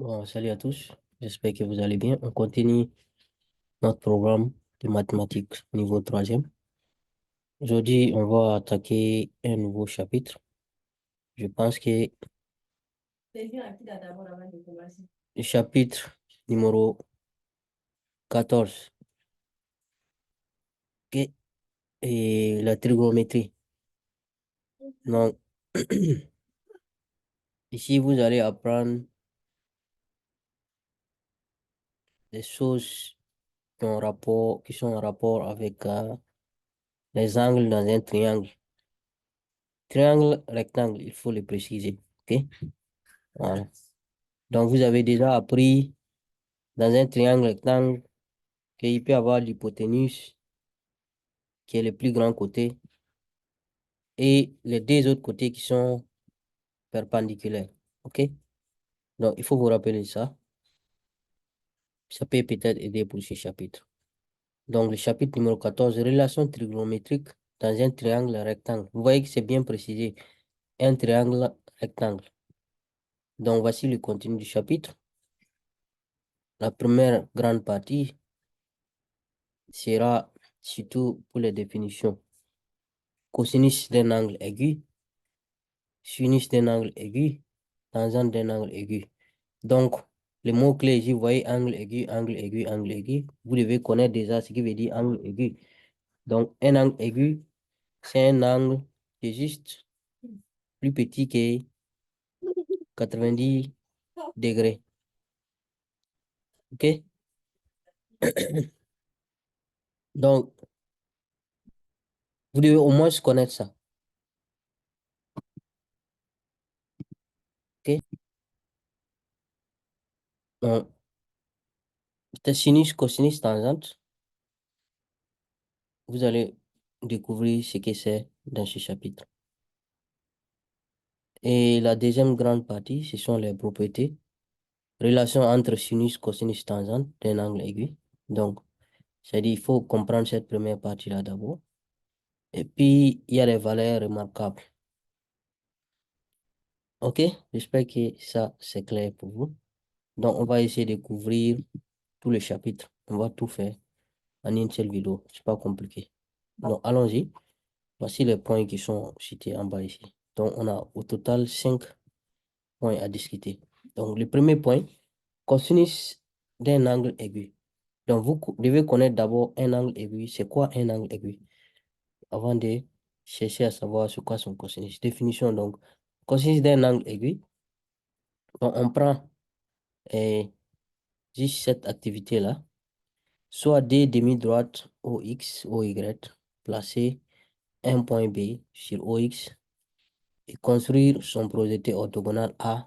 Bon, salut à tous, j'espère que vous allez bien. On continue notre programme de mathématiques niveau troisième. Aujourd'hui, on va attaquer un nouveau chapitre. Je pense que le chapitre numéro 14, ok, et la trigonométrie. Donc, ici, vous allez apprendre des choses qui sont en rapport avec les angles dans un triangle. Triangle, rectangle, il faut le préciser, ok? Voilà. Donc, vous avez déjà appris dans un triangle rectangle qu'il peut y avoir l'hypoténuse, qui est le plus grand côté, et les deux autres côtés qui sont perpendiculaires. OK? Donc, il faut vous rappeler ça. Ça peut peut-être aider pour ce chapitre. Donc, le chapitre numéro 14, relations trigonométriques dans un triangle rectangle. Vous voyez que c'est bien précisé. Un triangle rectangle. Donc, voici le contenu du chapitre. La première grande partie sera surtout pour les définitions. Cosinus d'un angle aigu, sinus d'un angle aigu, tangente d'un angle aigu. Donc, les mots-clés ici, vous voyez angle aigu, angle aigu, angle aigu. Vous devez connaître déjà ce qui veut dire angle aigu. Donc, un angle aigu, c'est un angle qui est juste plus petit que 90 degrés. OK? Donc, vous devez au moins connaître ça. OK? Donc, peut-être sinus, cosinus, tangente. Vous allez découvrir ce que c'est dans ce chapitre. Et la deuxième grande partie, ce sont les propriétés. Relation entre sinus, cosinus, tangente d'un angle aigu. Donc, c'est-à-dire, il faut comprendre cette première partie-là d'abord. Et puis, il y a les valeurs remarquables. OK? J'espère que ça, c'est clair pour vous. Donc, on va essayer de couvrir tout le chapitre. On va tout faire en une seule vidéo. C'est pas compliqué. Donc, allons-y. Voici les points qui sont cités en bas ici. Donc, on a au total 5 points à discuter. Donc, le premier point, cosinus d'un angle aigu. Donc, vous devez connaître d'abord un angle aigu. C'est quoi un angle aigu? Avant de chercher à savoir sur quoi son cosinus. Définition, donc, cosinus d'un angle aigu. Donc, on prend juste cette activité-là, soit des demi-droites OX, OY, placer un point B sur OX et construire son projeté orthogonal A.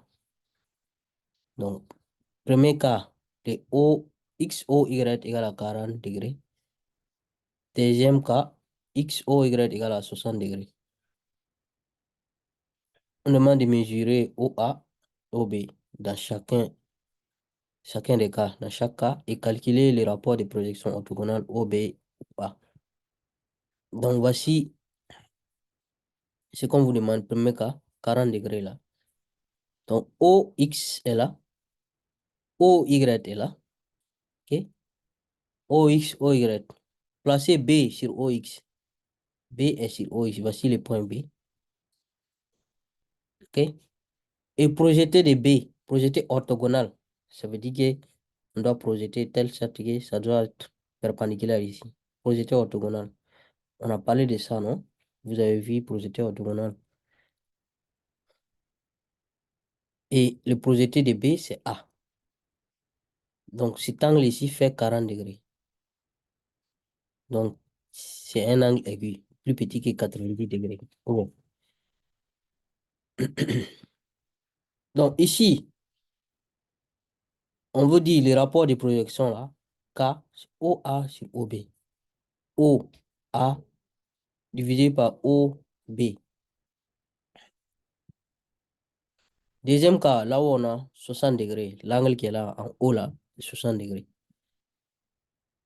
Donc, premier cas, de XOY égale à 40 degrés. Deuxième cas, XOY égale à 60 degrés. On demande de mesurer OA, OB dans chacun des cas, dans chaque cas, et calculer les rapports de projection orthogonale OB, OA. Donc, voici ce qu'on vous demande. Premier cas, 40 degrés là. Donc, OX est là, OY est là, ok? OX, OY. Placez B sur OX. B est sur OX. Voici le point B, ok? Et projeter de B, projeter orthogonal. Ça veut dire que on doit projeter telle sorte que ça doit être perpendiculaire ici. Projeter orthogonal. On a parlé de ça, non? Vous avez vu projeter orthogonal. Et le projeté de B, c'est A. Donc, cet angle ici fait 40 degrés. Donc, c'est un angle aigu, plus petit que 90 degrés. Oh. Donc, ici, on veut dire le rapport de projection là, K, OA sur OB. OA divisé par OB. Deuxième cas, là où on a 60 degrés, l'angle qui est là en haut là, c'est 60 degrés.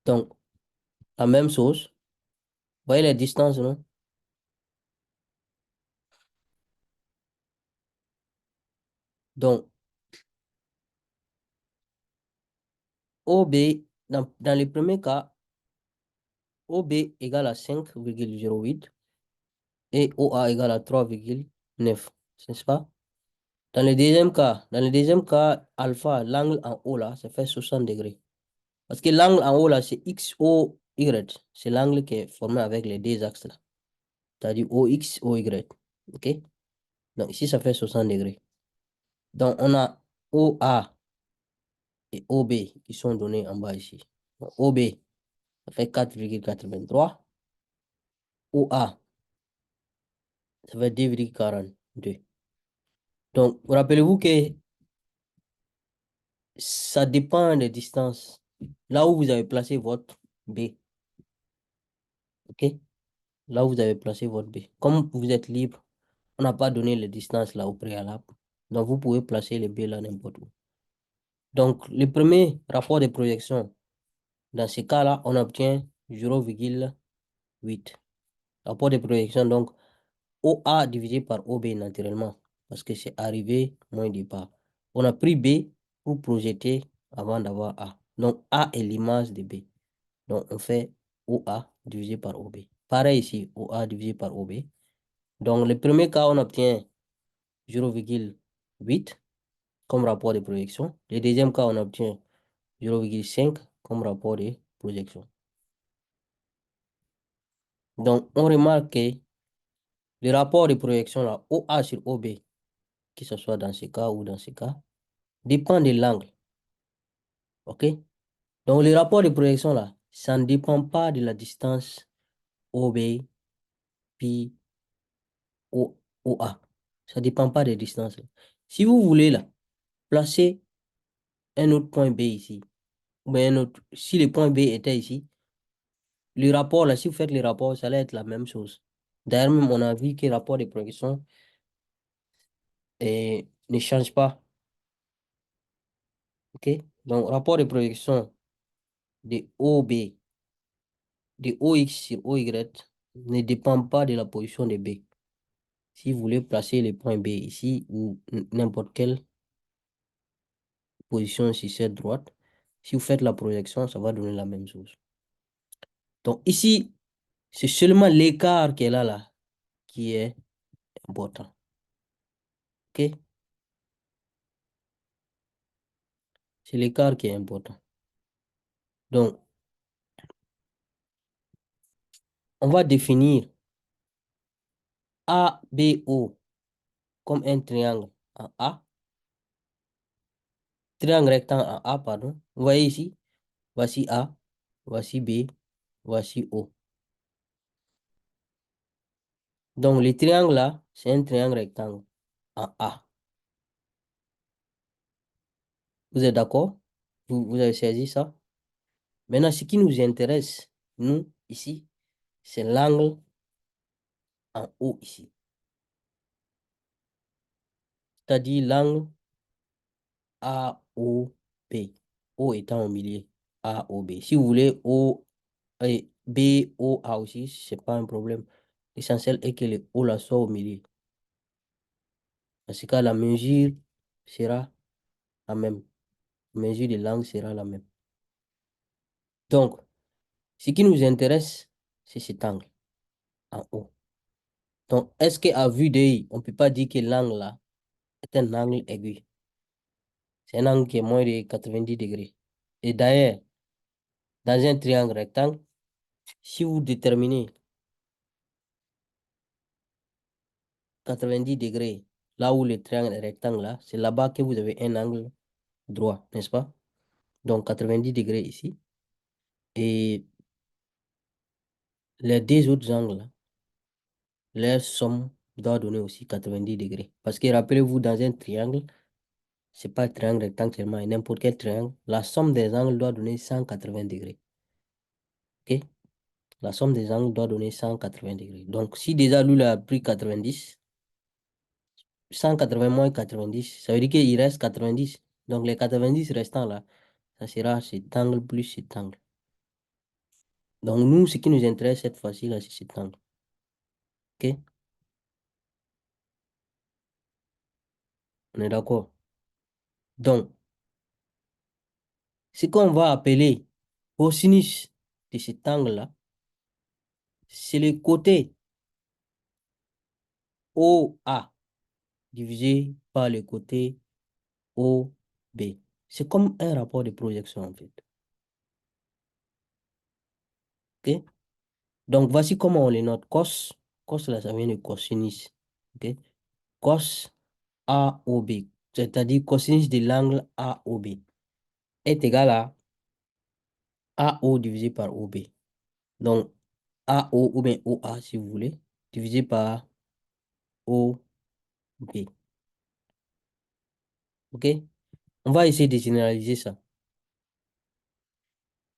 Donc, la même chose. Vous voyez les distances, non? Donc, OB, dans le premier cas, OB égale à 5,08 et OA égale à 3,9, n'est-ce pas? Dans le deuxième cas, alpha, l'angle en haut là, ça fait 60 degrés. Parce que l'angle en haut là, c'est XOY. C'est l'angle qui est formé avec les deux axes là. C'est-à-dire OX, OY. OK? Donc ici, ça fait 60 degrés. Donc on a OA et OB qui sont donnés en bas ici. Donc, OB, ça fait 4,83. OA, ça fait 2,42. Donc, rappelez-vous que ça dépend des distances. Là où vous avez placé votre B. OK? Là où vous avez placé votre B. Comme vous êtes libre, on n'a pas donné les distances là au préalable. Donc, vous pouvez placer les B là n'importe où. Donc, le premier rapport de projection, dans ce cas-là, on obtient 0,8. Rapport de projection, donc, OA divisé par OB naturellement, parce que c'est arrivé moins départ. On a pris B pour projeter avant d'avoir A. Donc, A est l'image de B. Donc, on fait OA divisé par OB. Pareil ici, OA divisé par OB. Donc, le premier cas, on obtient 0,8 comme rapport de projection. Le deuxième cas, on obtient 0,5 comme rapport de projection. Donc, on remarque que le rapport de projection, là, OA sur OB, que ce soit dans ce cas ou dans ce cas, dépend de l'angle. OK? Donc, le rapport de projection, là, ça ne dépend pas de la distance OB, puis OA. Ça ne dépend pas des distances. Si vous voulez, là, placer un autre point B ici, ou bien un autre, si le point B était ici, le rapport, là, si vous faites le rapport, ça allait être la même chose. D'ailleurs, même, on a vu que le rapport de projection ne change pas. OK? Donc, rapport de projection de OB, de OX sur OY, ne dépend pas de la position de B. Si vous voulez placer le point B ici ou n'importe quelle position sur cette droite, si vous faites la projection, ça va donner la même chose. Donc ici, c'est seulement l'écart qui est là qui est important. OK? C'est l'écart qui est important. Donc, on va définir ABO comme un triangle en A, triangle rectangle en A, pardon. Vous voyez ici, voici A, voici B, voici O. Donc, le triangle là, c'est un triangle rectangle en A. Vous êtes d'accord? Vous avez saisi ça? Maintenant, ce qui nous intéresse, nous, ici, c'est l'angle en haut ici. C'est-à-dire l'angle AOB. O étant au milieu. AOB. Si vous voulez O et BOA aussi, c'est pas un problème. L'essentiel est que le O là soit au milieu. Dans ce cas, la mesure sera la même. La mesure de l'angle sera la même. Donc, ce qui nous intéresse, c'est cet angle en haut. Donc, est-ce qu'à vue d'œil, on ne peut pas dire que l'angle là est un angle aigu? C'est un angle qui est moins de 90 degrés. Et d'ailleurs, dans un triangle rectangle, si vous déterminez 90 degrés, là où le triangle est rectangle, là, c'est là-bas que vous avez un angle droit, n'est-ce pas? Donc 90 degrés ici. Et les deux autres angles, là, leur somme doit donner aussi 90 degrés. Parce que rappelez-vous, dans un triangle, c'est pas un triangle rectangle seulement, et n'importe quel triangle, la somme des angles doit donner 180 degrés. OK? La somme des angles doit donner 180 degrés. Donc, si déjà lui a pris 90, 180 moins 90, ça veut dire qu'il reste 90. Donc, les 90 restants là, ça sera cet angle plus cet angle. Donc, nous, ce qui nous intéresse cette fois-ci là, c'est cet angle. OK? On est d'accord? Donc, Ce qu'on va appeler cosinus de cet angle-là, c'est le côté OA divisé par le côté OB. C'est comme un rapport de projection en fait. OK? Donc voici comment on les note. Cos, cos là, ça vient de cosinus. OK? Cos AOB, c'est-à-dire cosinus de l'angle AOB, est égal à AO divisé par OB. Donc AO ou bien OA si vous voulez, divisé par OB. OK? On va essayer de généraliser ça.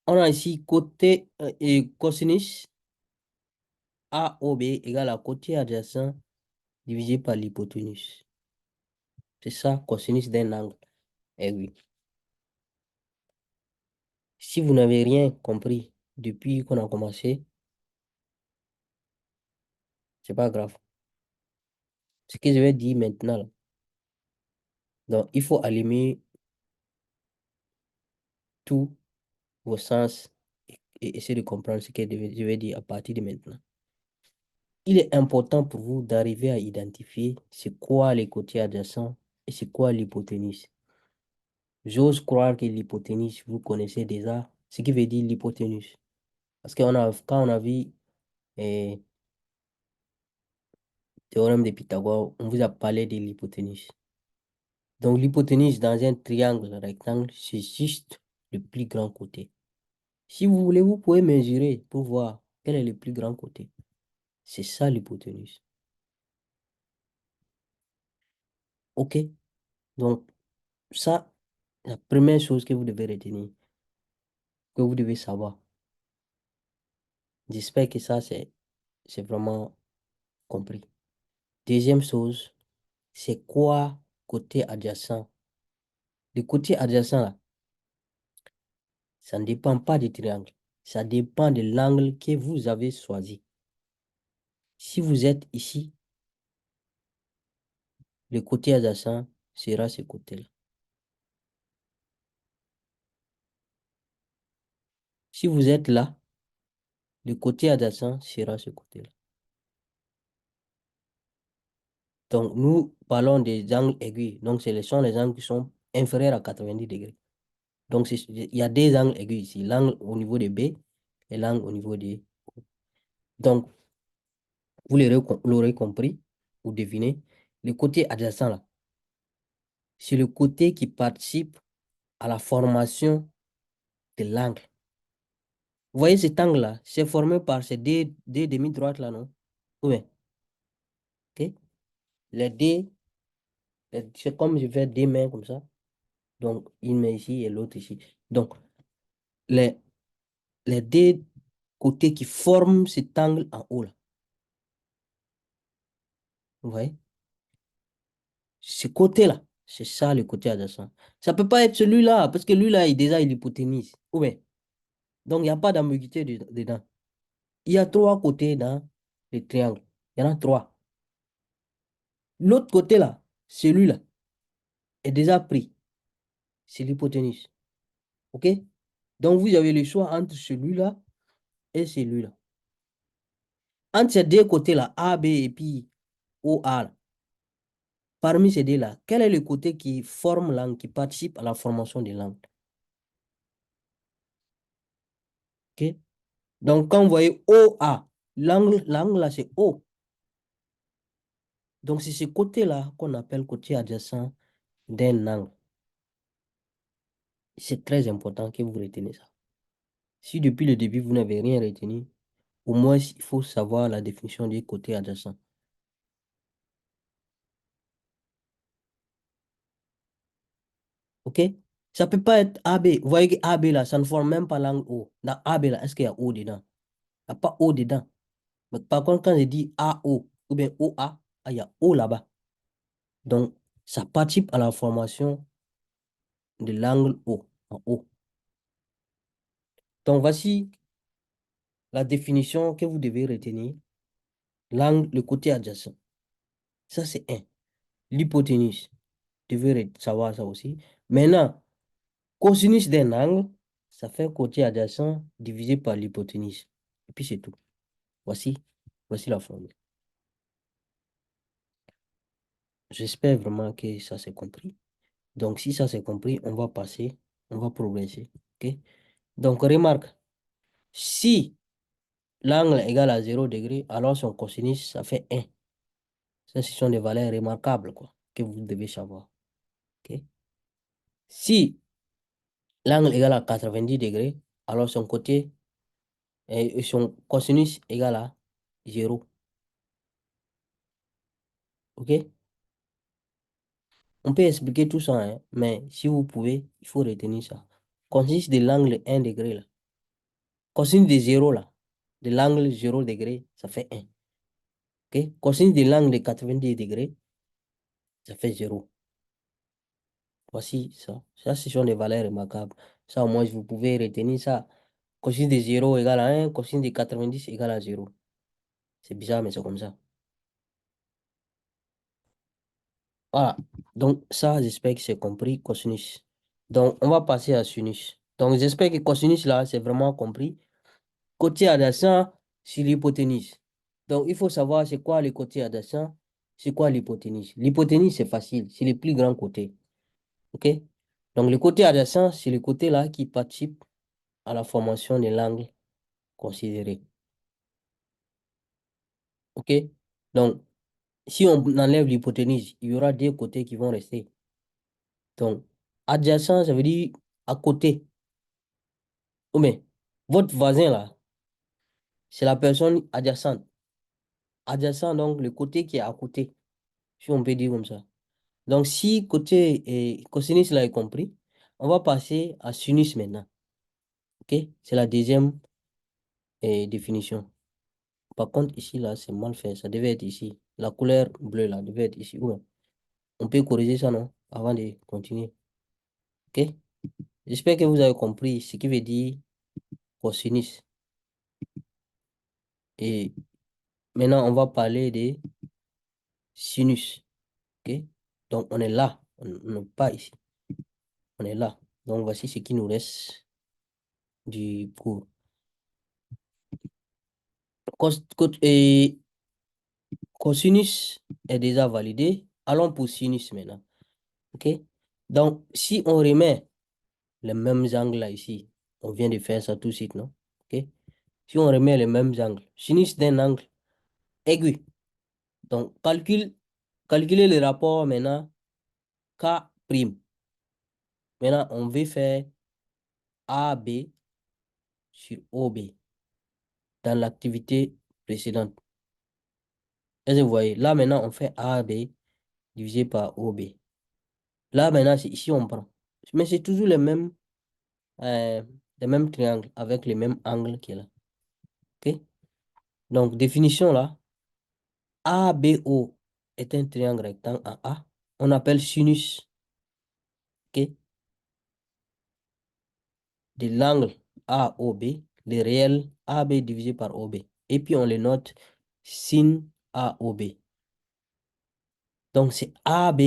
On a ici côté et cosinus AOB égale à côté adjacent divisé par l'hypoténuse. C'est ça, cosinus d'un angle. Eh oui. Si vous n'avez rien compris depuis qu'on a commencé, c'est pas grave. Ce que je vais dire maintenant, là. Donc, il faut allumer tous vos sens et essayer de comprendre ce que je vais dire à partir de maintenant. Il est important pour vous d'arriver à identifier c'est quoi les côtés adjacents et c'est quoi l'hypoténuse. J'ose croire que l'hypoténuse, vous connaissez déjà ce qui veut dire l'hypoténuse. Parce que quand on a vu le théorème de Pythagore, on vous a parlé de l'hypoténuse. Donc, l'hypoténuse dans un triangle rectangle, c'est juste le plus grand côté. Si vous voulez, vous pouvez mesurer pour voir quel est le plus grand côté. C'est ça l'hypoténuse. OK? Donc, ça, la première chose que vous devez retenir, que vous devez savoir. J'espère que ça, c'est vraiment compris. Deuxième chose, c'est quoi côté adjacent? Le côté adjacent, là, ça ne dépend pas du triangle. Ça dépend de l'angle que vous avez choisi. Si vous êtes ici, le côté adjacent sera ce côté-là. Si vous êtes là, le côté adjacent sera ce côté-là. Donc, nous parlons des angles aigus. Donc, ce sont les angles qui sont inférieurs à 90 degrés. Donc, il y a des angles aigus ici. L'angle au niveau de B et l'angle au niveau de O. Donc, vous l'aurez compris, vous devinez, le côté adjacent là, c'est le côté qui participe à la formation de l'angle. Vous voyez cet angle-là, c'est formé par ces deux demi-droites là, non? Oui. OK? Les deux, c'est comme je fais deux mains comme ça. Donc, une main ici et l'autre ici. Donc, les, les deux côtés qui forment cet angle en haut là. Vous voyez? Ce côté-là, c'est ça le côté adjacent. Ça ne peut pas être celui-là, parce que lui-là, déjà, il hypoténuse. Ou bien, donc, il n'y a pas d'ambiguïté dedans. Il y a trois côtés dans le triangle. Il y en a trois. L'autre côté-là, celui-là, est déjà pris. C'est l'hypoténuse. OK? Donc, vous avez le choix entre celui-là et celui-là. Entre ces deux côtés-là, A, B et puis OA, là, parmi ces deux-là, quel est le côté qui forme l'angle, qui participe à la formation de l'angle? OK? Donc, quand vous voyez OA, l'angle là, c'est O. Donc, c'est ce côté-là qu'on appelle côté adjacent d'un angle. C'est très important que vous retenez ça. Si depuis le début, vous n'avez rien retenu, au moins, il faut savoir la définition du côté adjacent. OK? Ça ne peut pas être AB. Vous voyez que AB là, ça ne forme même pas l'angle O. Dans AB là, est-ce qu'il y a O dedans? Il n'y a pas O dedans. Mais par contre, quand je dis AO ou bien OA, il y a O là-bas. Donc, ça participe à la formation de l'angle O, en haut. Donc, voici la définition que vous devez retenir. L'angle, le côté adjacent. Ça, c'est un. L'hypoténuse. Vous devez savoir ça aussi. Maintenant, Cosinus d'un angle, ça fait côté adjacent divisé par l'hypoténuse. Et puis c'est tout. Voici, voici la formule. J'espère vraiment que ça s'est compris. Donc, si ça s'est compris, on va passer, on va progresser. OK? Donc, remarque, si l'angle est égal à 0 degré, alors son cosinus, ça fait 1. Ça, ce sont des valeurs remarquables, quoi, que vous devez savoir. OK? Si l'angle est égal à 90 degrés, alors son cosinus est égal à 0. OK? On peut expliquer tout ça, hein, mais si vous pouvez, il faut retenir ça. Cosinus de l'angle 1 degré, là. Cosinus de 0, là. De l'angle 0 degré, ça fait 1. OK? Cosinus de l'angle de 90 degrés, ça fait 0. Voici ça. Ça, ce sont des valeurs remarquables. Ça, au moins, vous pouvez retenir ça. Cosinus de 0 égale à 1, cosinus de 90 égale à 0. C'est bizarre, mais c'est comme ça. Voilà. Donc, ça, j'espère que c'est compris, cosinus. Donc, on va passer à sinus. Donc, j'espère que cosinus, là, c'est vraiment compris. Côté adjacent sur l'hypoténuse. Donc, il faut savoir c'est quoi le côté adjacent, c'est quoi l'hypoténuse. L'hypoténuse, c'est facile, c'est le plus grand côté. OK? Donc, le côté adjacent, c'est le côté là qui participe à la formation de l'angle considéré. OK? Donc, si on enlève l'hypoténuse, il y aura deux côtés qui vont rester. Donc, adjacent, ça veut dire à côté. Oh, mais votre voisin là, c'est la personne adjacente. Adjacent, donc le côté qui est à côté, si on peut dire comme ça. Donc, si côté cosinus là est compris, on va passer à sinus maintenant. OK? C'est la deuxième définition. Par contre, ici, là, c'est mal fait. Ça devait être ici. La couleur bleue, là, devait être ici. Ouais. On peut corriger ça, non? Avant de continuer. OK? J'espère que vous avez compris ce qui veut dire cosinus. Et maintenant, on va parler de sinus. OK? Donc, on est là. On n'est pas ici. On est là. Donc, voici ce qui nous reste du cours. Et cosinus est déjà validé. Allons pour sinus maintenant. OK? Donc, si on remet les mêmes angles là ici, on vient de faire ça tout de suite, non? OK? Si on remet les mêmes angles, sinus d'un angle aigu. Donc, calculer le rapport maintenant K'. Maintenant, on veut faire AB sur OB dans l'activité précédente. Est-ce que vous voyez? Là, maintenant, on fait AB divisé par OB. Là, maintenant, c'est ici on prend. Mais c'est toujours euh, les mêmes triangles avec les mêmes angles qui est là. OK? Donc, définition là, ABO est un triangle rectangle en A. On appelle sinus, OK, de l'angle AOB, le réel AB divisé par OB. Et puis, on le note sin AOB. Donc, c'est AB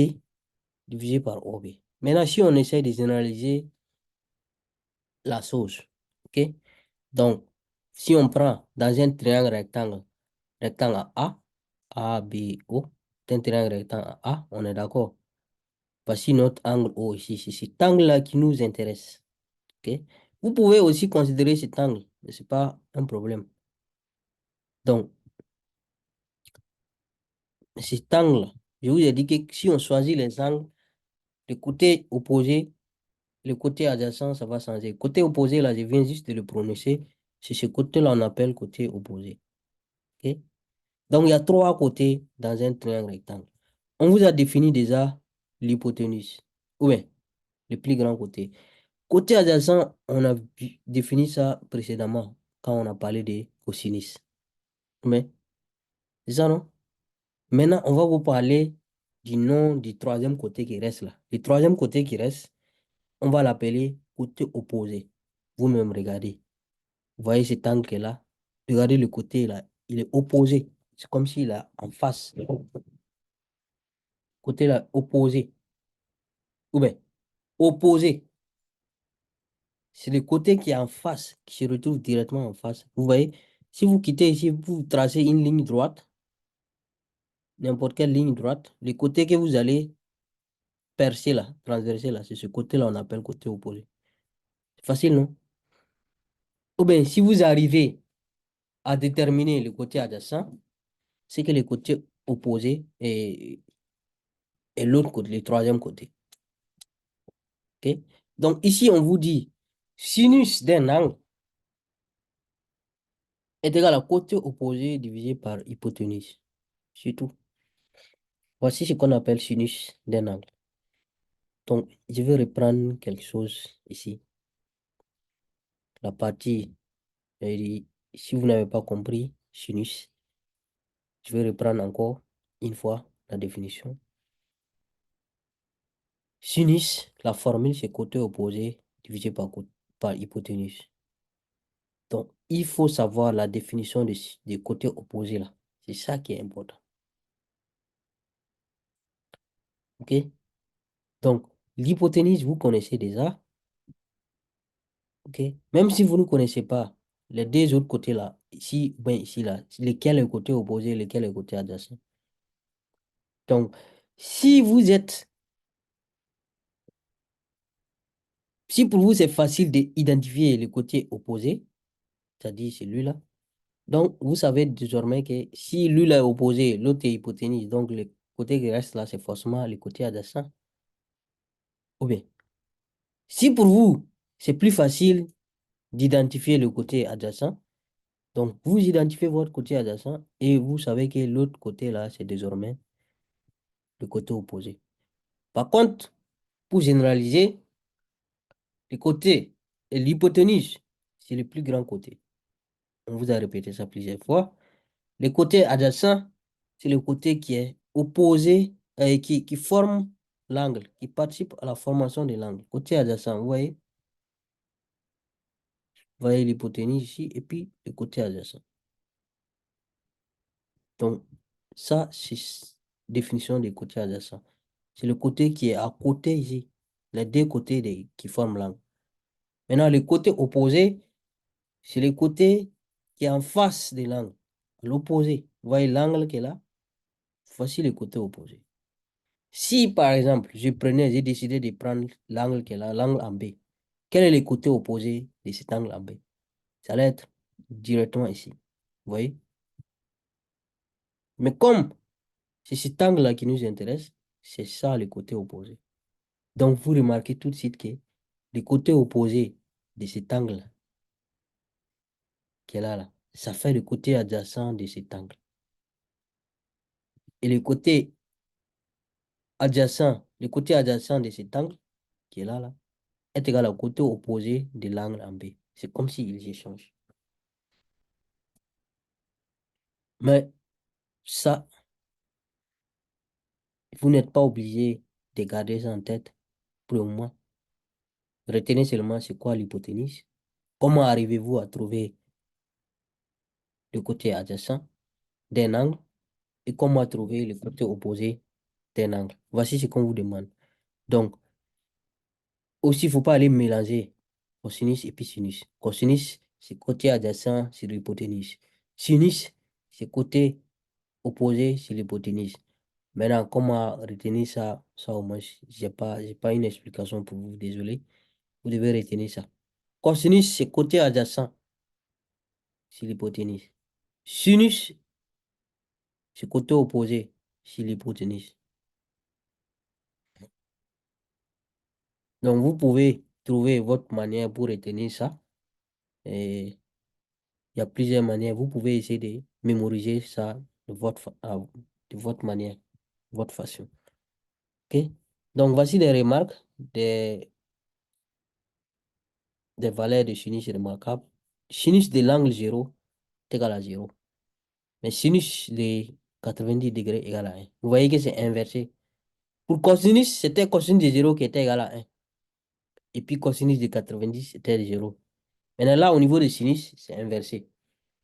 divisé par OB. Maintenant, si on essaie de généraliser la chose, OK? Donc, si on prend dans un triangle rectangle A, B, O, c'est un triangle rectangle A, on est d'accord. Voici notre angle O ici, c'est cet angle-là qui nous intéresse. OK? Vous pouvez aussi considérer cet angle, mais ce n'est pas un problème. Donc, cet angle, je vous ai dit que si on choisit les angles, le côté opposé, le côté adjacent, ça va changer. Côté opposé, là, je viens juste de le prononcer. C'est ce côté-là, on appelle côté opposé. OK? Donc, il y a trois côtés dans un triangle rectangle. On vous a défini déjà l'hypoténuse. Oui, le plus grand côté. Côté adjacent, on a défini ça précédemment quand on a parlé de cosinus. Mais, c'est ça, non? Maintenant, on va vous parler du nom du troisième côté qui reste là. Le troisième côté qui reste, on va l'appeler côté opposé. Vous-même, regardez. Vous voyez cet angle là? Regardez le côté là. Il est opposé. C'est comme s'il est en face. Côté là, opposé. Ou bien, opposé. c'est le côté qui est en face, qui se retrouve directement en face. Vous voyez, si vous quittez ici, vous tracez une ligne droite, n'importe quelle ligne droite, le côté que vous allez percer là, transverser là, c'est ce côté-là, on appelle côté opposé. C'est facile, non? Ou bien, si vous arrivez à déterminer le côté adjacent, c'est que le côté opposé est l'autre côté, le troisième côté. OK? Donc, ici, on vous dit sinus d'un angle est égal à côté opposé divisé par hypoténuse. C'est tout. Voici ce qu'on appelle sinus d'un angle. Donc, je vais reprendre quelque chose ici. La partie, si vous n'avez pas compris, sinus, je vais reprendre encore une fois la définition. Sinus, la formule, c'est côté opposé divisé par hypoténuse. Donc, il faut savoir la définition des côtés opposés là. C'est ça qui est important. OK? Donc, l'hypoténuse, vous connaissez déjà. OK? Même si vous ne connaissez pas les deux autres côtés là, ici, ben ici là, lesquels est le côté opposé, lesquels est le côté adjacent. Donc, si vous êtes, si pour vous c'est facile d'identifier le côté opposé, c'est-à-dire celui-là, donc vous savez désormais que si lui là est opposé, l'autre est hypoténuse, donc le côté qui reste là, c'est forcément le côté adjacent. Ou bien, si pour vous c'est plus facile d'identifier le côté adjacent, donc vous identifiez votre côté adjacent et vous savez que l'autre côté là, c'est désormais le côté opposé. Par contre, pour généraliser, le côté et l'hypoténuse, c'est le plus grand côté. On vous a répété ça plusieurs fois. Le côté adjacent, c'est le côté qui est opposé et qui forme l'angle, qui participe à la formation de l'angle. Côté adjacent, vous voyez l'hypoténuse ici et puis le côté adjacent. Donc, ça, c'est définition du côté adjacent. C'est le côté qui est à côté ici, les deux côtés qui forment l'angle. Maintenant, le côté opposé, c'est le côté qui est en face de l'angle, l'opposé. Vous voyez l'angle qui est là? Voici le côté opposé. Si, par exemple, j'ai décidé de prendre l'angle qui est là, l'angle en B, quel est le côté opposé de cet angle en B? Ça va être directement ici. Vous voyez? Mais comme c'est cet angle-là qui nous intéresse, c'est ça le côté opposé. Donc, vous remarquez tout de suite que le côté opposé de cet angle qui est là, ça fait le côté adjacent de cet angle. Et le côté adjacent de cet angle qui est là, est égal au côté opposé de l'angle en B. C'est comme s'ils échangent. Mais ça, vous n'êtes pas obligé de garder ça en tête pour le moment. Retenez seulement c'est quoi l'hypoténuse. Comment arrivez-vous à trouver le côté adjacent d'un angle et comment trouver le côté opposé d'un angle. Voici ce qu'on vous demande. Donc, aussi, il ne faut pas aller mélanger cosinus et puis sinus. Cosinus, c'est côté adjacent sur l'hypoténuse. Sinus, c'est côté opposé sur l'hypoténuse. Maintenant, comment retenir ça, ça au moins, j'ai pas une explication pour vous, désolé. Vous devez retenir ça. Cosinus, c'est côté adjacent sur l'hypoténuse. Sinus, c'est côté opposé sur l'hypoténuse. Donc, vous pouvez trouver votre manière pour retenir ça. Et il y a plusieurs manières. Vous pouvez essayer de mémoriser ça de votre manière, votre façon. OK? Donc, voici des remarques, des valeurs de sinus remarquables. Sinus de l'angle 0 est égal à 0. Mais sinus de 90 degrés est égal à 1. Vous voyez que c'est inversé. Pour cosinus, c'était cosinus de 0 qui était égal à 1. Et puis cosinus de 90, c'était 0. Maintenant, là, au niveau de sinus, c'est inversé.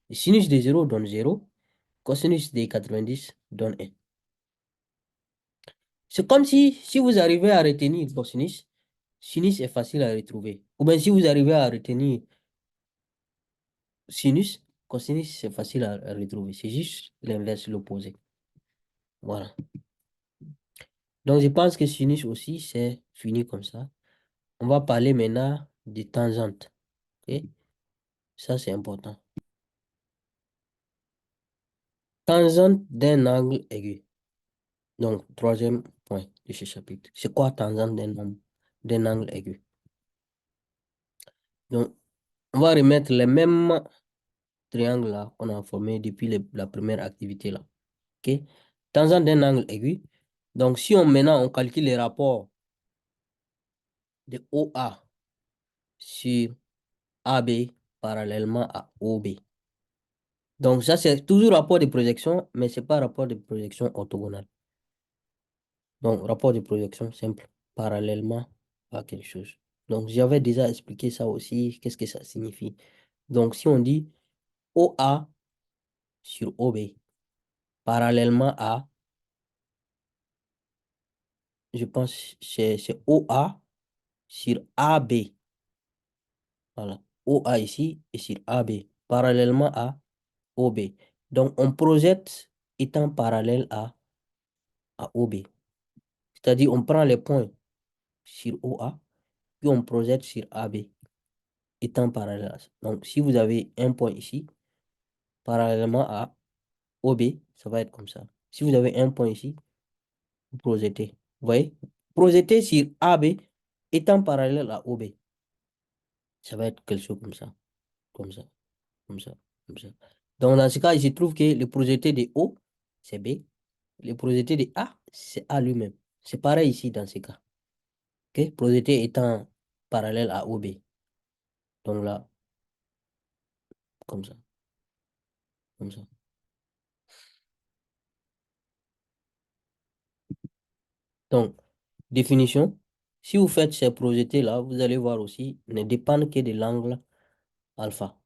Le sinus de 0 donne 0. Cosinus de 90 donne 1. C'est comme si vous arrivez à retenir cosinus, sinus est facile à retrouver. Ou bien si vous arrivez à retenir sinus, cosinus, c'est facile à retrouver. C'est juste l'inverse, l'opposé. Voilà. Donc, je pense que sinus aussi, c'est fini comme ça. On va parler maintenant de tangente. Ok? Ça, c'est important. Tangente d'un angle aigu. Donc, troisième point de ce chapitre. C'est quoi tangente d'un angle aigu? Donc, on va remettre les mêmes triangles là qu'on a formés depuis la première activité là. OK? Tangente d'un angle aigu. Donc, si on maintenant on calcule les rapports de OA sur AB parallèlement à OB. Donc, ça, c'est toujours rapport de projection, mais ce n'est pas rapport de projection orthogonal. Donc, rapport de projection simple, parallèlement à quelque chose. Donc, j'avais déjà expliqué ça aussi, qu'est-ce que ça signifie. Donc, si on dit OA sur OB, parallèlement à, je pense, c'est OA sur AB. Voilà. OA ici et sur AB, parallèlement à OB. Donc, on projette étant parallèle à OB. C'est-à-dire, on prend les points sur OA, puis on projette sur AB, étant parallèle à ça. Donc, si vous avez un point ici, parallèlement à OB, ça va être comme ça. Si vous avez un point ici, vous projetez. Vous voyez? Projeter sur AB, étant parallèle à OB, ça va être quelque chose comme ça, comme ça, comme ça, comme ça. Donc, dans ce cas, il se trouve que le projeté de O, c'est B. Le projeté de A, c'est A lui-même. C'est pareil ici dans ce cas. OK? Projeté étant parallèle à OB. Donc là, comme ça, comme ça. Donc, définition. Si vous faites ces projetés-là, vous allez voir aussi, ne dépendent que de l'angle alpha.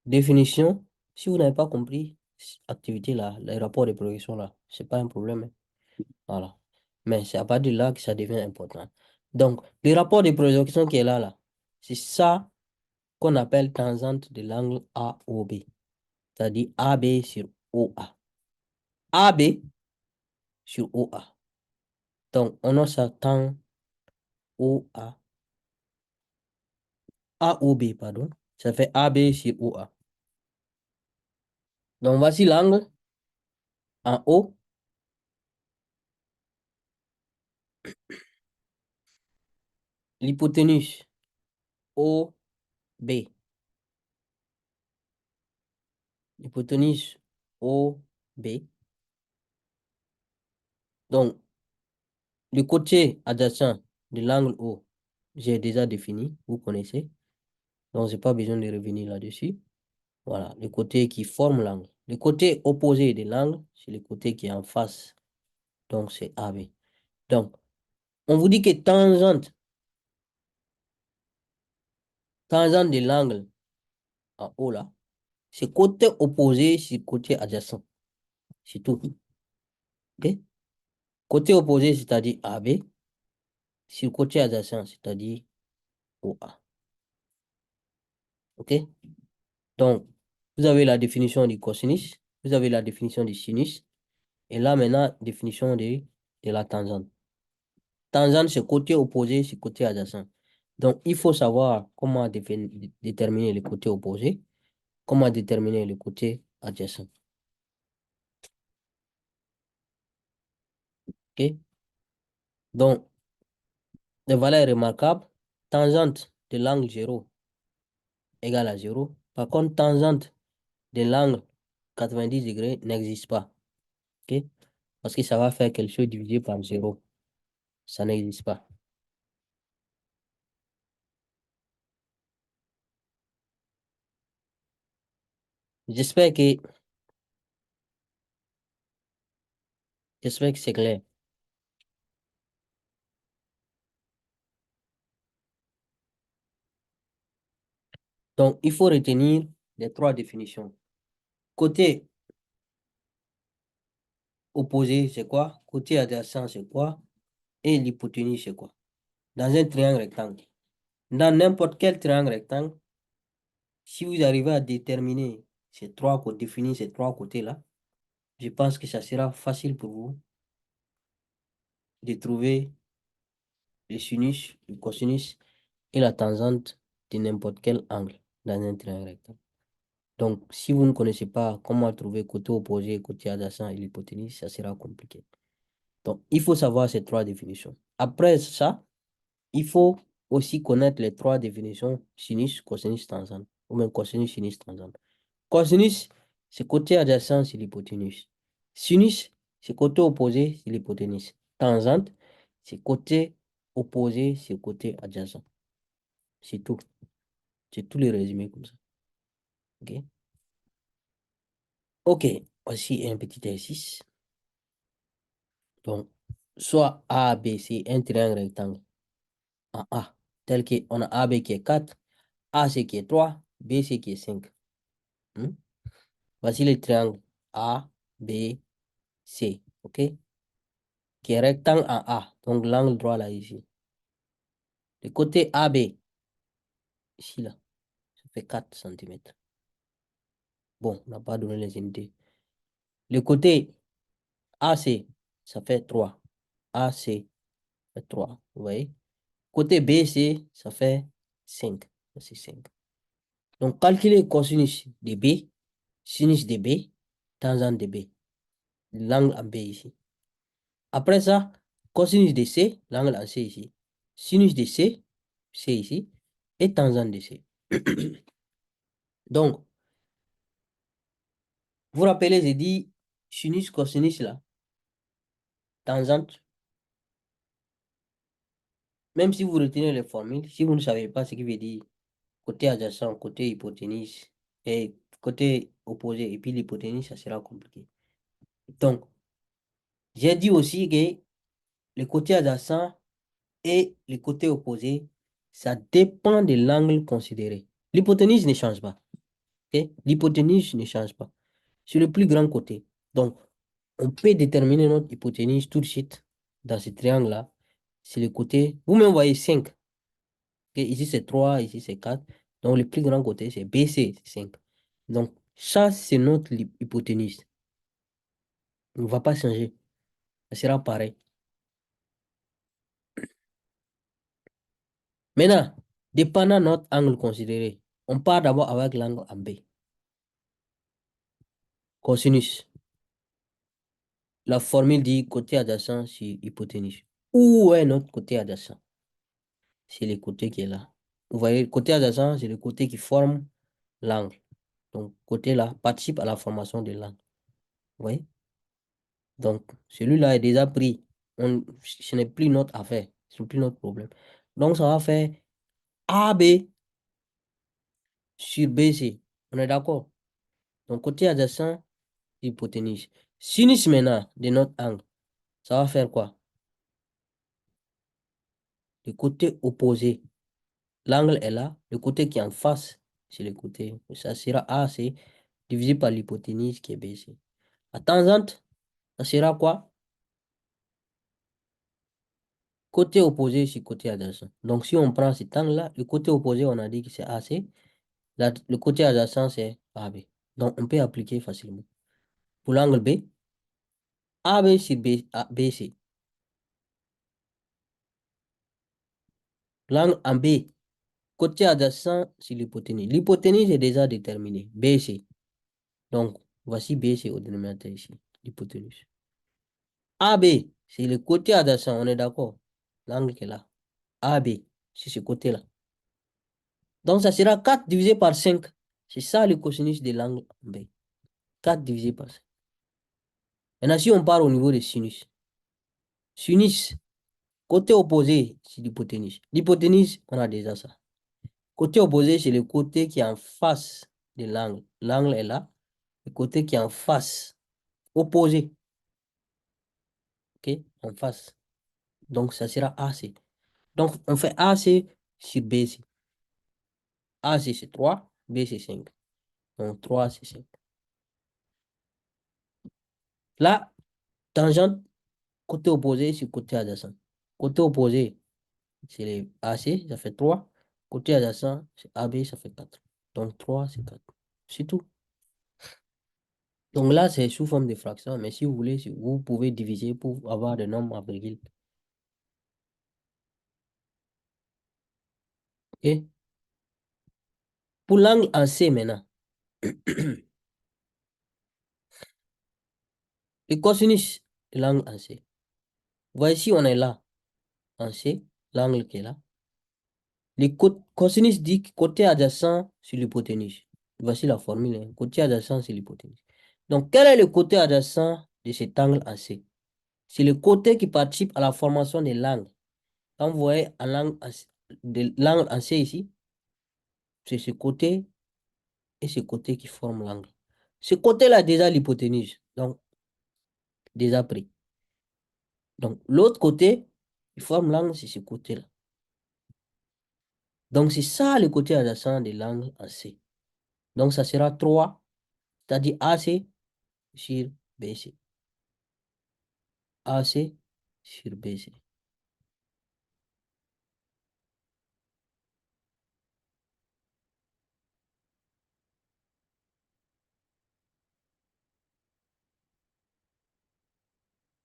Définition. Si vous n'avez pas compris, activité-là, les rapports de projection-là, ce n'est pas un problème, hein. Voilà. Mais c'est à partir de là que ça devient important. Donc, le rapport de projection qui est là, c'est ça qu'on appelle tangente de l'angle AOB. C'est-à-dire AB sur OA. AB sur OA. Donc, on a ça tant OA. AOB, pardon. Ça fait AB sur OA. Donc, voici l'angle en haut. L'hypoténuse OB. L'hypoténuse OB. Donc, le côté adjacent de l'angle O, j'ai déjà défini, vous connaissez. Donc, je n'ai pas besoin de revenir là-dessus. Voilà, le côté qui forme l'angle. Le côté opposé de l'angle, c'est le côté qui est en face. Donc, c'est AB. Donc, on vous dit que tangente de l'angle en haut là, c'est côté opposé sur côté adjacent. C'est tout. OK? Côté opposé, c'est-à-dire AB, sur côté adjacent, c'est-à-dire OA. OK? Donc, vous avez la définition du cosinus, vous avez la définition du sinus, et là maintenant, définition de la tangente. Tangente, c'est côté opposé sur côté adjacent. Donc, il faut savoir comment déterminer le côté opposé, comment déterminer le côté adjacent. OK? Donc, les valeurs remarquables, tangente de l'angle 0 égale à 0. Par contre, tangente de l'angle 90 degrés n'existe pas. OK? Parce que ça va faire quelque chose divisé par 0. Ça n'existe pas. J'espère que, j'espère que c'est clair. Donc, il faut retenir les trois définitions. Côté opposé, c'est quoi? Côté adjacent, c'est quoi? Et l'hypoténuse, c'est quoi? dans un triangle rectangle. Dans n'importe quel triangle rectangle, si vous arrivez à déterminer ces trois côtés, définir ces trois côtés-là, je pense que ça sera facile pour vous de trouver le sinus, le cosinus et la tangente de n'importe quel angle dans un triangle rectangle. Donc, si vous ne connaissez pas comment trouver côté opposé, côté adjacent et l'hypoténuse, ça sera compliqué. Donc, il faut savoir ces trois définitions. Après ça, il faut aussi connaître les trois définitions sinus, cosinus, tangente, ou même cosinus, sinus, tangente. Cosinus, c'est côté adjacent, c'est l'hypoténuse. Sinus, c'est côté opposé, c'est l'hypoténuse. Tangente, c'est côté opposé, c'est côté adjacent. C'est tout. C'est tous les résumés comme ça. OK? OK. Voici un petit exercice. Donc, soit A, B, C, un triangle rectangle en A, tel qu'on a AB qui est 4, AC qui est 3, BC qui est 5. Hmm? Voici le triangle A, B, C, OK? Qui est rectangle en A, donc l'angle droit là, ici. Le côté AB, ici là, ça fait 4 cm. Bon, on n'a pas donné les unités. Le côté AC, ça fait 3. AC fait 3, vous voyez? Côté BC, ça fait 5. Ça, c'est 5. Donc, calculer cosinus de B, sinus de B, tangente de B. L'angle en B ici. Après ça, cosinus de C, l'angle en C ici. Sinus de C, C ici. Et tangente de C. Donc, vous vous rappelez, j'ai dit sinus, cosinus là. Tangente. Même si vous retenez les formules, si vous ne savez pas ce qui veut dire côté adjacent, côté hypoténuse et côté opposé et puis l'hypoténuse, ça sera compliqué. Donc, j'ai dit aussi que le côté adjacent et le côté opposé, ça dépend de l'angle considéré. L'hypoténuse ne change pas. Okay? L'hypoténuse ne change pas. C'est le plus grand côté. Donc, on peut déterminer notre hypoténuse tout de suite dans ce triangle-là. C'est le côté, vous-même voyez 5. Okay? Ici, c'est 3, ici, c'est 4. Donc, le plus grand côté, c'est BC, c'est 5. Donc, ça, c'est notre hypoténuse. On ne va pas changer. Ça sera pareil. Maintenant, dépendant de notre angle considéré, on part d'abord avec l'angle en B. Cosinus. La formule dit côté adjacent sur hypoténuse. Où est notre côté adjacent? C'est le côté qui est là. Vous voyez, le côté adjacent, c'est le côté qui forme l'angle. Donc, côté là participe à la formation de l'angle. Vous voyez? Donc, celui-là est déjà pris. Ce n'est plus notre affaire. Ce n'est plus notre problème. Donc, ça va faire AB sur BC. On est d'accord? Donc, côté adjacent, hypoténuse. Sinus maintenant de notre angle, ça va faire quoi? Le côté opposé. L'angle est là. Le côté qui est en face, c'est le côté. Ça sera AC divisé par l'hypoténuse qui est BC. La tangente, ça sera quoi? Côté opposé sur côté adjacent. Donc, si on prend cet angle-là, le côté opposé, on a dit que c'est AC. Le côté adjacent, c'est AB. Donc, on peut appliquer facilement. Pour l'angle B, AB sur BC. L'angle en B, côté adjacent sur l'hypoténuse. L'hypoténuse est déjà déterminée. BC. Donc, voici BC au dénominateur ici. L'hypoténuse. AB, c'est le côté adjacent, on est d'accord. L'angle qui est là. AB, c'est ce côté-là. Donc, ça sera 4 divisé par 5. C'est ça le cosinus de l'angle B. 4 divisé par 5. Maintenant, si on part au niveau des sinus. Sinus, côté opposé, c'est l'hypoténuse. L'hypoténuse, on a déjà ça. Côté opposé, c'est le côté qui est en face de l'angle. L'angle est là. Le côté qui est en face. Opposé. OK? En face. Donc, ça sera AC. Donc, on fait AC sur BC. AC, c'est 3. B, c'est 5. Donc, 3, c'est 5. Là, tangente, côté opposé sur côté adjacent. Côté opposé, c'est les AC, ça fait 3. Côté adjacent, c'est AB, ça fait 4. Donc 3, c'est 4. C'est tout. Donc là, c'est sous forme de fraction, mais si vous voulez, vous pouvez diviser pour avoir des nombres à virgule. OK? Pour l'angle en C maintenant, le cosinus de l'angle en C. Voici, on est là, en C, l'angle qui est là. Le cosinus dit que côté adjacent sur l'hypoténuse. Voici la formule, hein. Côté adjacent sur l'hypoténuse. Donc, quel est le côté adjacent de cet angle en C? C'est le côté qui participe à la formation de l'angle. Quand vous voyez l'angle en C ici, c'est ce côté et ce côté qui forment l'angle. Ce côté-là, déjà l'hypoténuse. Donc, déjà pris. Donc, l'autre côté, il forme l'angle, c'est ce côté-là. Donc, c'est ça le côté adjacent de l'angle en C. Donc, ça sera 3, c'est-à-dire AC sur BC. AC sur BC.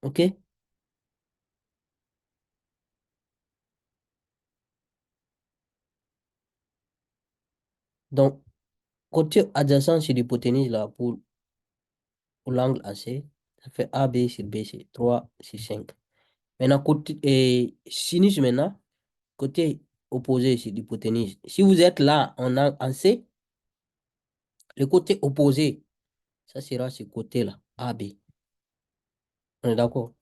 OK? Donc, côté adjacent sur l'hypoténuse, là, pour l'angle AC, ça fait AB sur BC. 3 sur 5. Maintenant, côté sinus, maintenant, côté opposé sur l'hypoténuse. Si vous êtes là en C, le côté opposé, ça sera ce côté-là, AB. On est d'accord?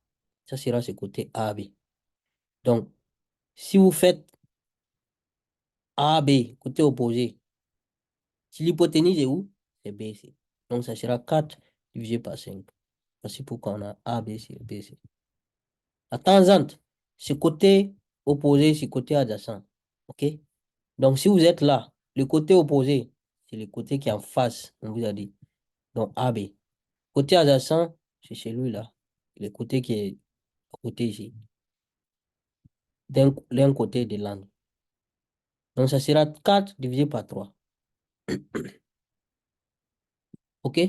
Ça sera ce côté AB. Donc, si vous faites AB, côté opposé, si l'hypoténuse est où? C'est BC. Donc, ça sera 4 divisé par 5. Voici pourquoi on a AB sur BC. La tangente, c'est côté opposé, c'est côté adjacent. OK? Donc, si vous êtes là, le côté opposé, c'est le côté qui est en face, on vous a dit. Donc, AB. Côté adjacent, c'est celui-là. Le côté qui est à côté ici. D'un côté de l'angle. Donc, ça sera 4 divisé par 3. OK?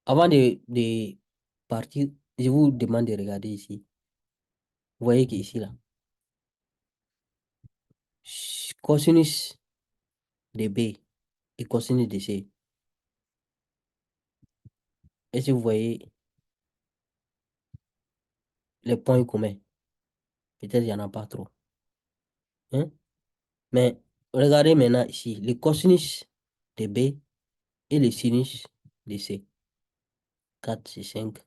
Avant de partir, je vous demande de regarder ici. Vous voyez qu'ici, là, cosinus de B et cosinus de C. Est-ce que vous voyez les points communs? Peut-être qu'il n'y en a pas trop. Hein? Mais regardez maintenant ici, le cosinus de B et le sinus de C. 4 c'est 5,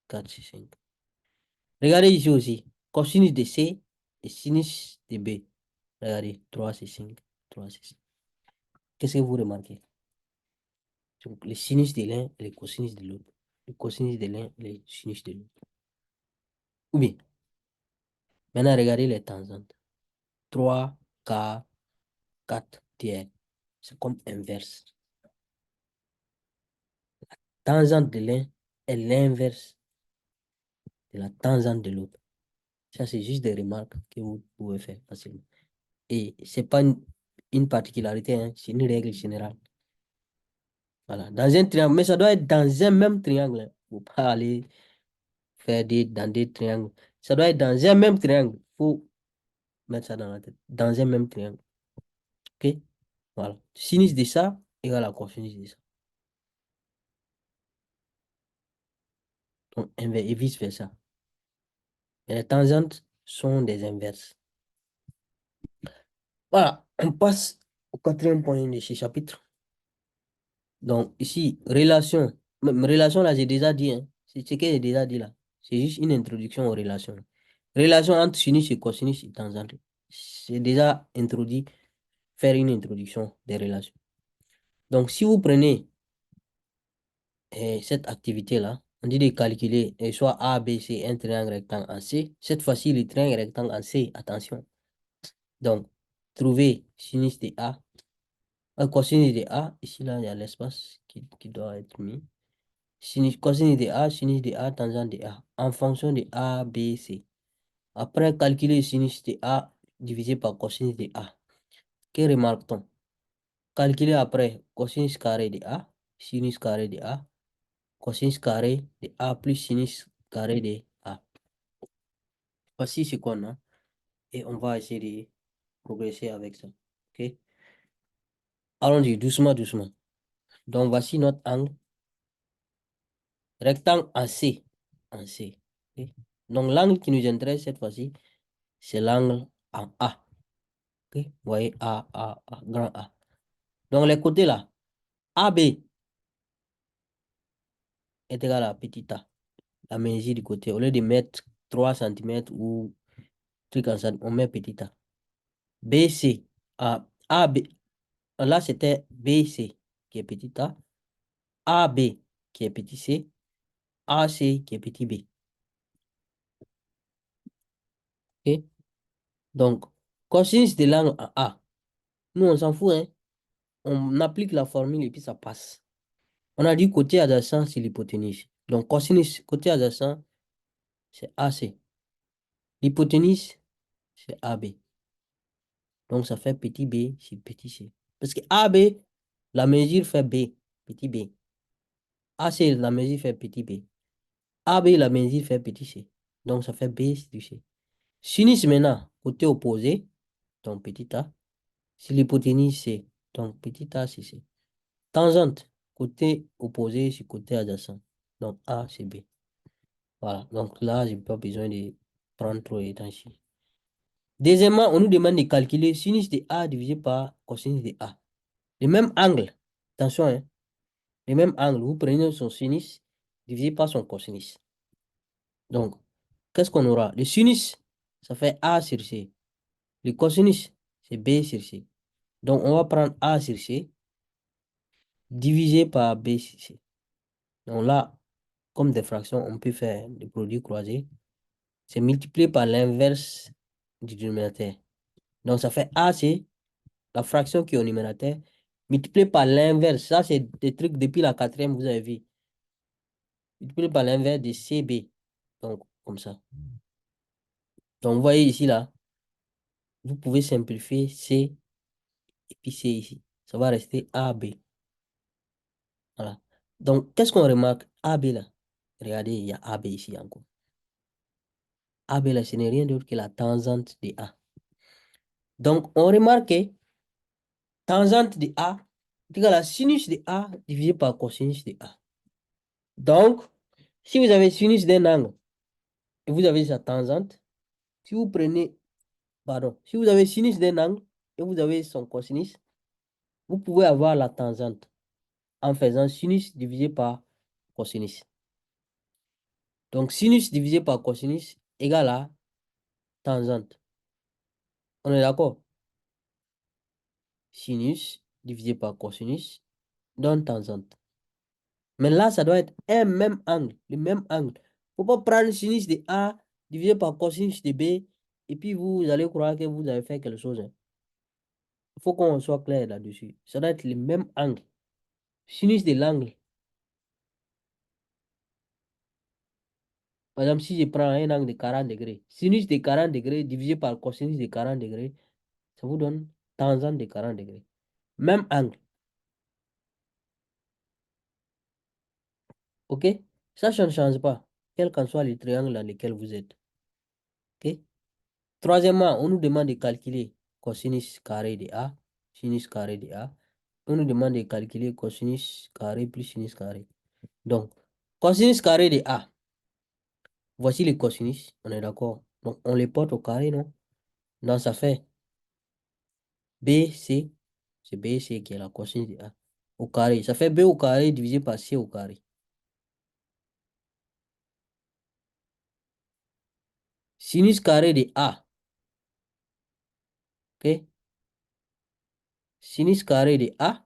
4 c'est 5. Regardez ici aussi, cosinus de C et sinus de B. Regardez, 3 c'est 5, 3 c'est 5. Qu'est-ce que vous remarquez? Donc, le sinus de l'un et le cosinus de l'autre. Le cosinus de l'un et le sinus de l'autre. Ou bien, maintenant regardez les tangentes. 3, 4, 4 tiers. C'est comme inverse. Tangente de l'un est l'inverse de la tangente de l'autre. Ça, c'est juste des remarques que vous pouvez faire facilement. Et ce n'est pas une particularité, hein, c'est une règle générale. Voilà, dans un triangle, mais ça doit être dans un même triangle. Il ne faut pas aller faire dans des triangles. Ça doit être dans un même triangle. Il faut mettre ça dans la tête. Dans un même triangle. OK? Voilà. Sinus de ça égale à cosinus de ça. Donc, et vice-versa. Et les tangentes sont des inverses. Voilà, on passe au quatrième point de ce chapitre. Donc, ici, relation. Même relation, là, j'ai déjà dit, hein. C'est ce que j'ai déjà dit là. C'est juste une introduction aux relations. Relation entre sinus et cosinus et tangente. C'est déjà introduit, faire une introduction des relations. Donc, si vous prenez cette activité-là, on dit de calculer soit A, B, C, un triangle rectangle en C. Cette fois-ci, le triangle rectangle en C, attention. Donc, trouver sinus de A. Cosinus de A, ici, là, il y a l'espace qui doit être mis. Sinus, cosinus de A, sinus de A, tangente de A, en fonction de A, B, C. Après, calculer sinus de A divisé par cosinus de A. Que remarque-t-on? Calculer après cosinus carré de A, sinus carré de A, cosinus carré de A plus sinus carré de A. Voici ce qu'on a et on va essayer de progresser avec ça. Ok? Allons-y doucement, doucement. Donc, voici notre angle rectangle en C. En C. Ok? Donc, l'angle qui nous intéresse cette fois-ci, c'est l'angle en A. Ok? Vous voyez A, grand A. Donc, les côtés là, AB est égal à petit a. La mesure du côté. Au lieu de mettre 3 cm ou truc en ça, on met petit a. BC. AB. Là, c'était BC qui est petit a. AB qui est petit c. AC qui est petit b. Ok? Donc, cosinus de l'angle en A. Nous, on s'en fout, hein. On applique la formule et puis ça passe. On a dit côté adjacent, c'est l'hypoténuse. Donc, cosinus côté adjacent, c'est AC. L'hypoténuse, c'est AB. Donc, ça fait petit b sur petit c. Parce que AB, la mesure fait b, petit b. AC, la mesure fait petit b. AB, la mesure fait petit c. Donc, ça fait b sur c. Sinus maintenant, côté opposé, donc petit a. Si l'hypoténuse, c'est donc petit a, c'est c. Tangente, côté opposé sur côté adjacent. Donc, A, c'est B. Voilà. Donc là, je n'ai pas besoin de prendre trop de temps ici. Deuxièmement, on nous demande de calculer sinus de A divisé par cosinus de A. Le même angle. Attention, hein. Le même angle. Vous prenez son sinus divisé par son cosinus. Donc, qu'est-ce qu'on aura? Le sinus, ça fait A sur C. Le cosinus, c'est B sur C. Donc, on va prendre A sur C divisé par B sur C. Donc là, comme des fractions, on peut faire des produits croisés. C'est multiplié par l'inverse du dénominateur. Donc, ça fait A, c'est la fraction qui est au numérateur, multiplié par l'inverse. Ça, c'est des trucs depuis la quatrième, vous avez vu. Multiplié par l'inverse de CB. Donc, comme ça. Donc, vous voyez ici, là, vous pouvez simplifier C et puis C ici. Ça va rester AB. Voilà. Donc, qu'est-ce qu'on remarque? AB, là. Regardez, il y a AB ici encore. AB, là, ce n'est rien d'autre que la tangente de A. Donc, on remarque que tangente de A est égal à sinus de A divisé par cosinus de A. Donc, si vous avez sinus d'un angle et vous avez sa tangente, si vous prenez, pardon, si vous avez sinus d'un angle et vous avez son cosinus, vous pouvez avoir la tangente en faisant sinus divisé par cosinus. Donc, sinus divisé par cosinus égale à tangente. On est d'accord? Sinus divisé par cosinus donne tangente. Mais là, ça doit être un même angle, le même angle. Il ne faut pas prendre sinus de A divisé par cosinus de B et puis vous allez croire que vous avez fait quelque chose, hein. Il faut qu'on soit clair là-dessus. Ça doit être le même angle. Sinus de l'angle. Par exemple, si je prends un angle de 40 degrés, sinus de 40 degrés divisé par cosinus de 40 degrés, ça vous donne tangente de 40 degrés. Même angle. OK? Ça ne change pas, quel qu'en soit le triangle dans lequel vous êtes. OK? Troisièmement, on nous demande de calculer cosinus carré de A, sinus carré de A. On nous demande de calculer cosinus carré plus sinus carré. Donc, cosinus carré de A. Voici les cosinus, on est d'accord. Donc, on les porte au carré, non? Donc, ça fait BC, c'est BC qui est la cosinus de A, au carré. Ça fait B au carré divisé par C au carré. Sinus carré de A, ok? Sinus carré de A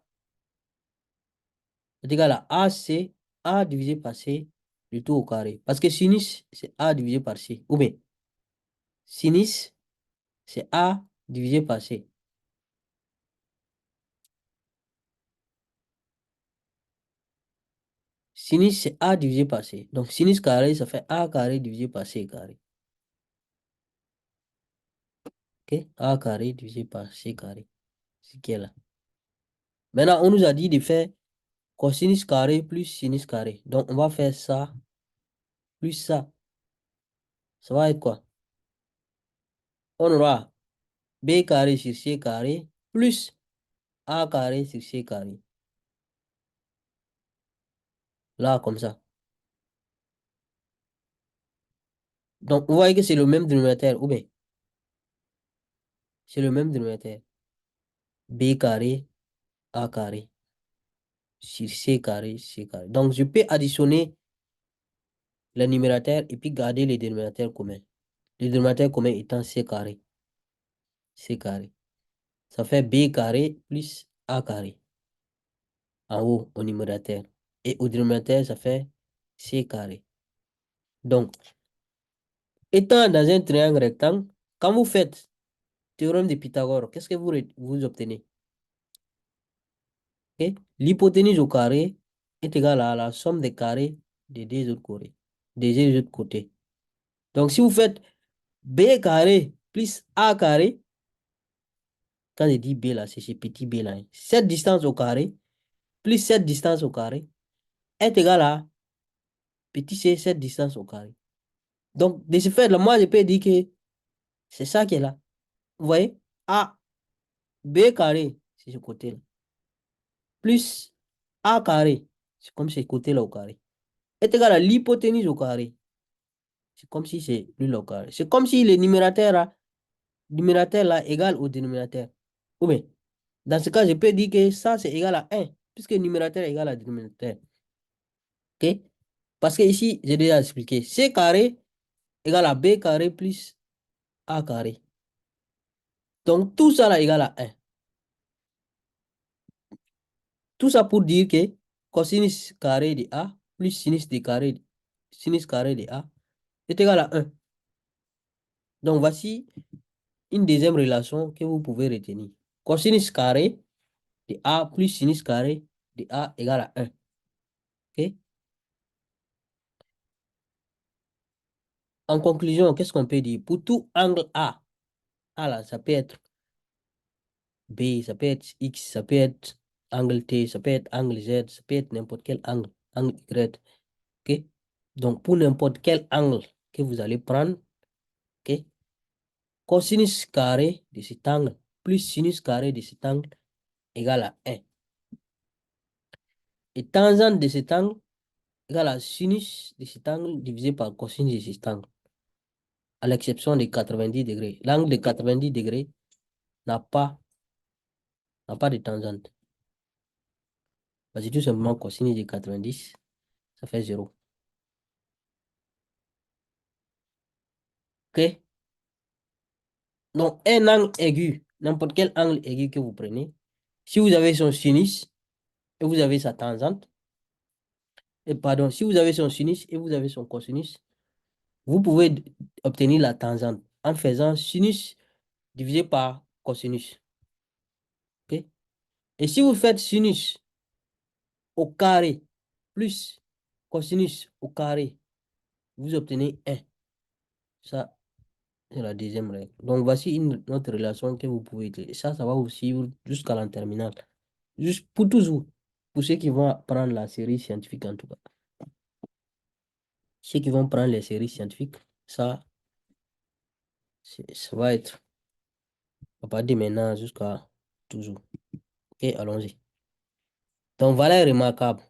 est égal à AC, A divisé par C, le tout au carré. Parce que sinus, c'est A divisé par C. Ou bien, sinus, c'est A divisé par C. Sinus, c'est A divisé par C. Donc, sinus carré, ça fait A carré divisé par C carré. Ok? A carré divisé par C carré. C'est ce qui est là. Maintenant, on nous a dit de faire cosinus carré plus sinus carré. Donc, on va faire ça plus ça. Ça va être quoi? On aura B carré sur C carré plus A carré sur C carré. Là, comme ça. Donc, vous voyez que c'est le même dénominateur, ou bien, c'est le même dénominateur. B carré, A carré, sur C carré, C carré. Donc, je peux additionner les numérateurs et puis garder les dénominateurs communs. Le dénominateur commun étant C carré, C carré. Ça fait B carré plus A carré. En haut, au numérateur. Et au dénominateur, ça fait C carré. Donc, étant dans un triangle rectangle, quand vous faites théorème de Pythagore, qu'est-ce que vous obtenez? Ok? L'hypoténuse au carré est égale à la somme des carrés des deux autres côtés. Des deux autres côtés. Donc, si vous faites B carré plus A carré, quand je dis B là, c'est ce petit B là, hein. Cette distance au carré plus cette distance au carré est égale à petit c, cette distance au carré. Donc, de ce fait là, moi, je peux dire que c'est ça qui est là. Vous voyez? A, B carré, c'est ce côté-là. Plus A carré, c'est comme ce côté-là au carré, est égal à l'hypoténuse au carré. C'est comme si c'est lui le carré. C'est comme si le numérateur là égal au dénominateur. Ou bien, dans ce cas, je peux dire que ça, c'est égal à 1, puisque le numérateur est égal à dénominateur. OK? Parce que ici, j'ai déjà expliqué. C carré égale à B carré plus A carré. Donc, tout ça là égale à 1. Tout ça pour dire que cosinus carré de A plus sinus carré de A est égal à 1. Donc, voici une deuxième relation que vous pouvez retenir. Cosinus carré de A plus sinus carré de A égale à 1. OK? En conclusion, qu'est-ce qu'on peut dire? Pour tout angle A là, ça peut être B, ça peut être X, ça peut être angle T, ça peut être angle Z, ça peut être n'importe quel angle Y. OK? Donc, pour n'importe quel angle que vous allez prendre, OK? Cosinus carré de cet angle plus sinus carré de cet angle égale à 1. Et tangente de cet angle égale à sinus de cet angle divisé par cosinus de cet angle, à l'exception de 90 degrés. L'angle de 90 degrés n'a pas, n'a pas de tangente. Parce tout simplement cosinus de 90, ça fait 0. OK? Donc, un angle aigu, n'importe quel angle aigu que vous prenez, si vous avez son sinus et vous avez sa tangente, et pardon, si vous avez son sinus et vous avez son cosinus, vous pouvez obtenir la tangente en faisant sinus divisé par cosinus. OK? Et si vous faites sinus au carré plus cosinus au carré, vous obtenez 1. Ça, c'est la deuxième règle. Donc, voici une autre relation que vous pouvez utiliser. Ça va vous suivre jusqu'à la terminale. Juste pour toujours. Pour ceux qui vont prendre la série scientifique, en tout cas. Ceux qui vont prendre les séries scientifiques, ça, ça va être à partir de maintenant jusqu'à toujours. OK, allons-y. Donc, valeurs remarquables.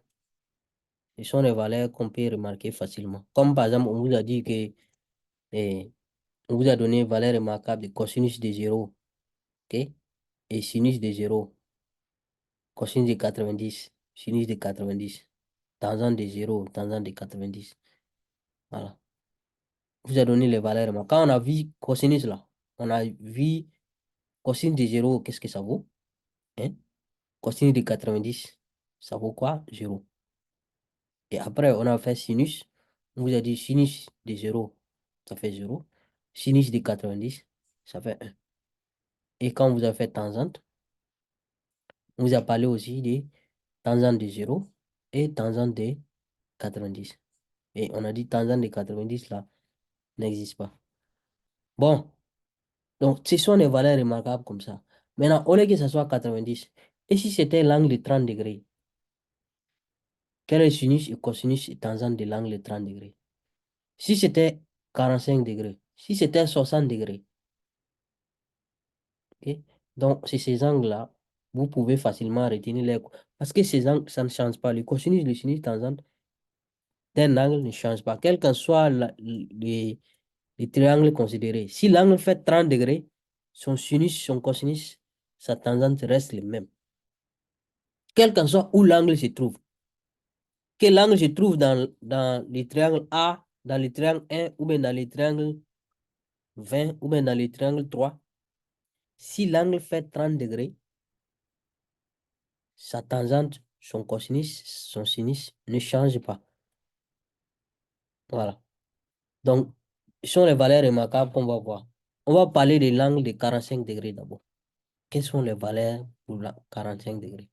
Ce sont les valeurs qu'on peut remarquer facilement. Comme par exemple, on vous a dit que eh, on vous a donné valeur remarquable de cosinus de 0, OK? Et sinus de 0, cosinus de 90, sinus de 90, tangente de 0, tangente de 90. Voilà. On vous a donné les valeurs remarquables. Quand on a vu cosinus là, on a vu cosinus de 0, qu'est-ce que ça vaut? Hein? Cosinus de 90, ça vaut quoi? 0. Et après, on a fait sinus. On vous a dit sinus de 0, ça fait 0. Sinus de 90, ça fait 1. Et quand on vous a fait tangente, on vous a parlé aussi de tangente de 0 et tangente de 90. Et on a dit tangente de 90 là n'existe pas. Bon, Donc, ce sont des valeurs remarquables comme ça. Maintenant, au lieu que ce soit 90, et si c'était l'angle de 30 degrés, quel est le sinus et cosinus et tangente de l'angle de 30 degrés? Si c'était 45 degrés, si c'était 60 degrés, ok? Donc, c'est ces angles-là, vous pouvez facilement retenir les... Parce que ces angles, ça ne change pas. Le cosinus, le sinus, tangente d'un angle ne change pas, quel que soit les triangles considérés. Si l'angle fait 30 degrés, son sinus, son cosinus, sa tangente reste le même. Quel que soit où l'angle se trouve. Quel angle se trouve dans les triangles A, dans les triangles 1, ou bien dans les triangles 20, ou bien dans les triangles 3. Si l'angle fait 30 degrés, sa tangente, son cosinus, son sinus ne change pas. Voilà. Donc, ce sont les valeurs remarquables qu'on va voir. On va parler de l'angle de 45 degrés d'abord. Quelles sont les valeurs pour la 45 degrés?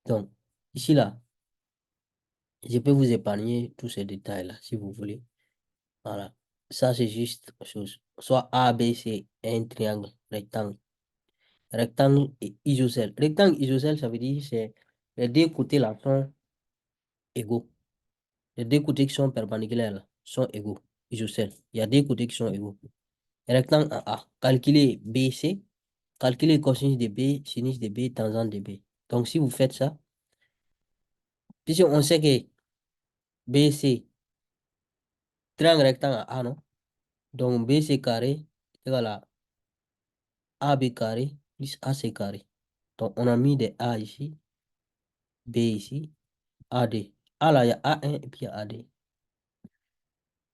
Donc, ici, là, je peux vous épargner tous ces détails-là, si vous voulez. Voilà. Ça, c'est juste chose. Soit A, B, C, un triangle, rectangle. Rectangle et isocèle. Rectangle, isocèle, ça veut dire c'est les deux côtés là sont égaux. Les deux côtés qui sont perpendiculaires là, sont égaux. Isocèle. Il y a deux côtés qui sont égaux. Rectangle en A. Calculez BC. Calculez cosinus de B, sinus de B, tangente de B. Donc, si vous faites ça, puisque on sait que BC, triangle rectangle A, non? Donc, BC carré égale à AB carré plus AC carré. Donc, on a mis des A ici, B ici, AD. A là, il y a A1 et puis il y a AD.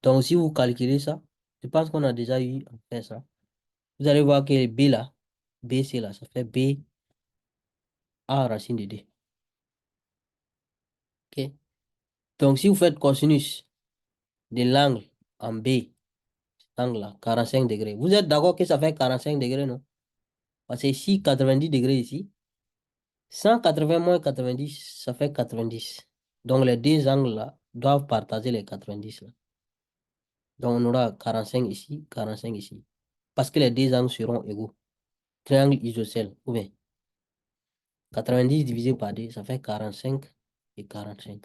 Donc, si vous calculez ça, je pense qu'on a déjà eu à faire ça. Vous allez voir que B là, BC là, ça fait B A racine de D. OK? Donc, si vous faites cosinus de l'angle en B, angle là, 45 degrés, vous êtes d'accord que ça fait 45 degrés, non? Parce que ici, 90 degrés ici, 180 moins 90, ça fait 90. Donc, les deux angles là doivent partager les 90 là. Donc, on aura 45 ici, 45 ici. Parce que les deux angles seront égaux. Triangle isocèle, ou bien 90 divisé par 2, ça fait 45 et 45.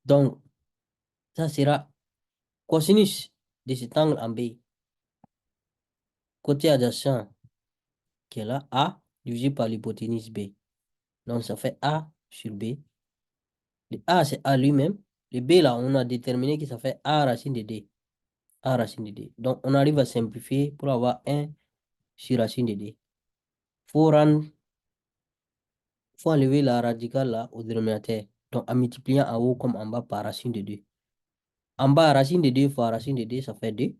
Donc, ça sera cosinus de cet angle en B, côté adjacent, qui est là, A, divisé par l'hypoténuse B. Donc, ça fait A sur B. Le A, c'est A lui-même. Le B, là, on a déterminé que ça fait A racine de D. A racine de D. Donc, on arrive à simplifier pour avoir 1 sur racine de D. Faut rendre, faut enlever la radicale là au dénominateur. Donc, en multipliant en haut comme en bas par racine de 2. En bas, racine de 2 fois racine de 2, ça fait 2.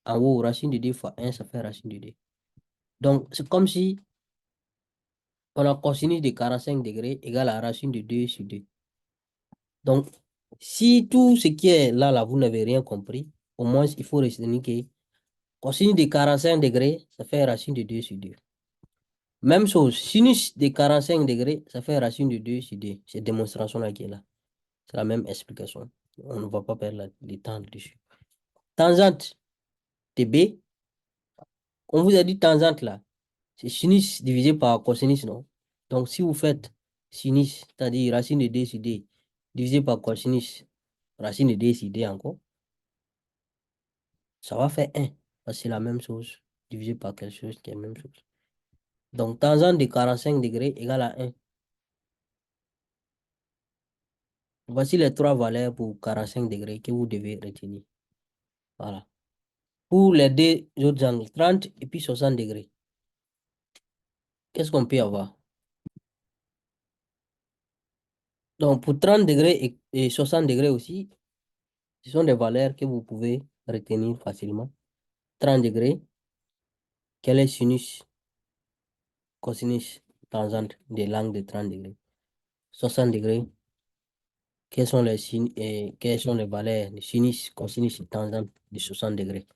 En haut, racine de 2 fois 1, ça fait racine de 2. Donc, c'est comme si on a cosinus de 45 degrés égale à racine de 2 sur 2. Donc, si tout ce qui est là, là, vous n'avez rien compris, au moins, il faut retenir que cosinus de 45 degrés, ça fait racine de 2 sur 2. Même chose, sinus de 45 degrés, ça fait racine de 2 sur 2. Cette démonstration-là qui est là. C'est la même explication. On ne va pas perdre le temps dessus. Tangente de B, on vous a dit tangente là. C'est sinus divisé par cosinus, non? Donc, si vous faites sinus, c'est-à-dire racine de 2 sur 2, divisé par cosinus, racine de 2 sur 2 encore, ça va faire 1. Parce que c'est la même chose, divisé par quelque chose qui est la même chose. Donc, tangente de 45 degrés égale à 1. Voici les trois valeurs pour 45 degrés que vous devez retenir. Voilà. Pour les deux autres angles, 30 et puis 60 degrés, qu'est-ce qu'on peut avoir? Donc, pour 30 degrés et 60 degrés aussi, ce sont des valeurs que vous pouvez retenir facilement. 30 degrés, quel est sinus, cosinus, tangente de l'angle de 30 degrés? 60 degrés, quelles sont les valeurs de sinus, cosinus et tangente de 60 degrés?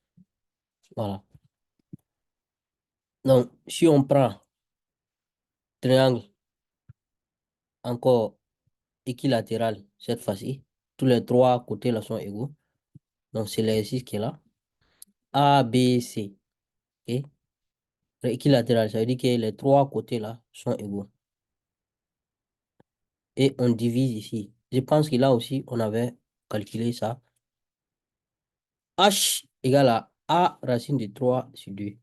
Voilà. Donc, si on prend triangle encore équilatéral cette fois-ci, tous les trois côtés là sont égaux. Donc, c'est l'exercice qui est là. A, B, C. OK? Équilatéral, ça veut dire que les trois côtés là sont égaux. Et on divise ici. Je pense que là aussi, on avait calculé ça. H égale à A racine de 3 sur 2.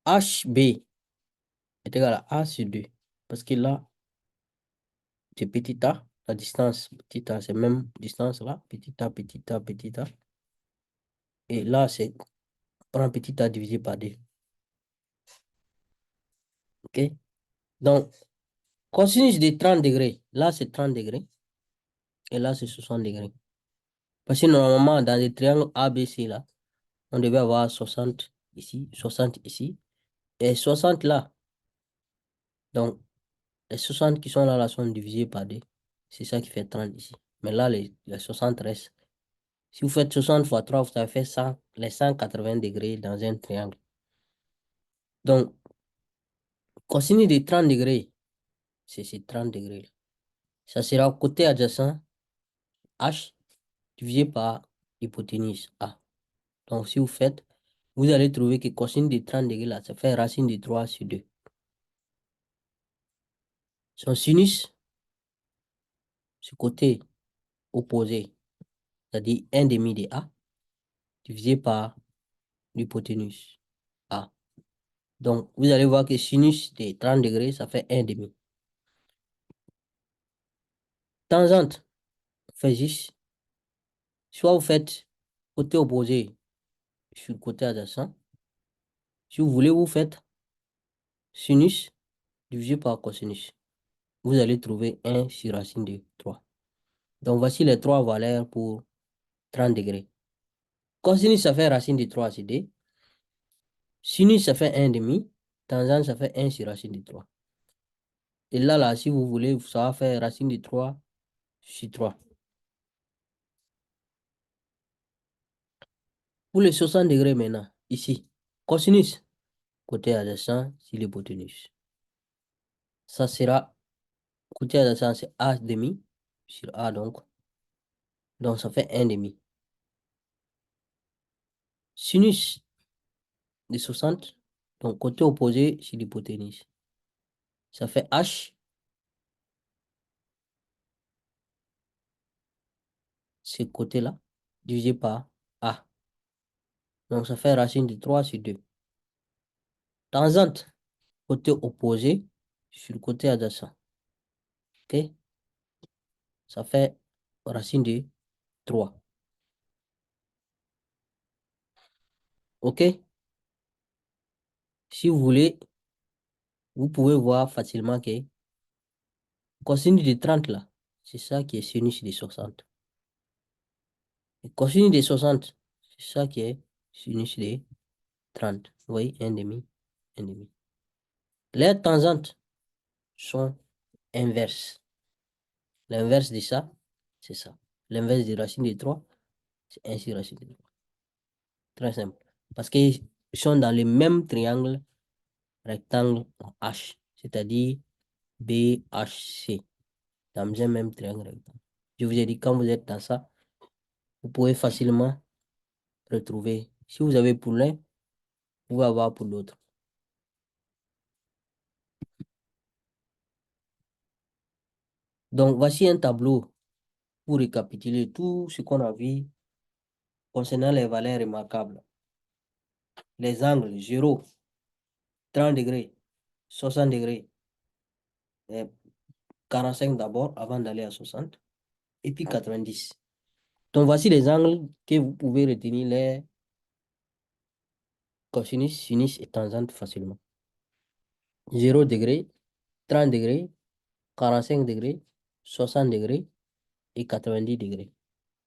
HB est égal à A sur 2. Parce que là, c'est petit a, la distance petit a, c'est même distance là, petit a, petit a, petit a. Et là, c'est, on prend petit a divisé par 2. OK? Donc, cosinus de 30 degrés, là, c'est 30 degrés. Et là, c'est 60 degrés. Parce que normalement, dans les triangles ABC là, on devait avoir 60 ici, 60 ici, et 60 là. Donc, les 60 qui sont là, là sont divisés par 2. C'est ça qui fait 30 ici. Mais là, les 60 restent. Si vous faites 60 fois 3, vous avez fait 100, les 180 degrés dans un triangle. Donc, cosinus de 30 degrés, c'est ces 30 degrés là. Ça sera côté adjacent H divisé par hypoténuse A. Donc, si vous faites, vous allez trouver que cosinus de 30 degrés là, ça fait racine de 3 sur 2. Son sinus, ce côté opposé, c'est-à-dire 1 demi de A, divisé par l'hypoténuse A. Donc, vous allez voir que sinus de 30 degrés, ça fait 1 demi. Tangente, on fait juste, soit vous faites côté opposé sur le côté adjacent. Si vous voulez, vous faites sinus divisé par cosinus. Vous allez trouver 1 sur racine de 3. Donc, voici les trois valeurs pour 30 degrés. Cosinus, ça fait racine de 3 sur 2. Sinus, ça fait 1 demi. Tangente, ça fait 1 sur racine de 3. Et là, là, si vous voulez, ça va faire racine de 3 sur 3. Pour les 60 degrés maintenant, ici, cosinus, côté adjacent sur l'hypoténuse. Ça sera, côté adjacent, c'est A demi sur A donc. Donc, ça fait 1 demi. Sinus de 60, donc côté opposé sur l'hypoténuse. Ça fait H, ce côté-là, divisé par A. Donc, ça fait racine de 3 sur 2. Tangente, côté opposé sur le côté adjacent. OK? Ça fait racine de 3. OK? Si vous voulez, vous pouvez voir facilement que cosinus de 30 là, c'est ça qui est sinus de 60. Et cosinus de 60, c'est ça qui est sinus de 30. Vous voyez, 1 demi, 1 demi. Les tangentes sont inverses. L'inverse de ça, c'est ça. L'inverse de racine de 3, c'est 1 sur racine de 3. Très simple. Parce qu'ils sont dans le même triangle rectangle H, c'est-à-dire BHC, dans un même triangle rectangle. Je vous ai dit, quand vous êtes dans ça, vous pouvez facilement retrouver. Si vous avez pour l'un, vous pouvez avoir pour l'autre. Donc, voici un tableau pour récapituler tout ce qu'on a vu concernant les valeurs remarquables. Les angles 0, 30 degrés, 60 degrés, 45 d'abord avant d'aller à 60, et puis 90. Donc, voici les angles que vous pouvez retenir les cosinus, sinus et tangentes facilement. 0 degré, 30 degrés, 45 degrés, 60 degrés et 90 degrés.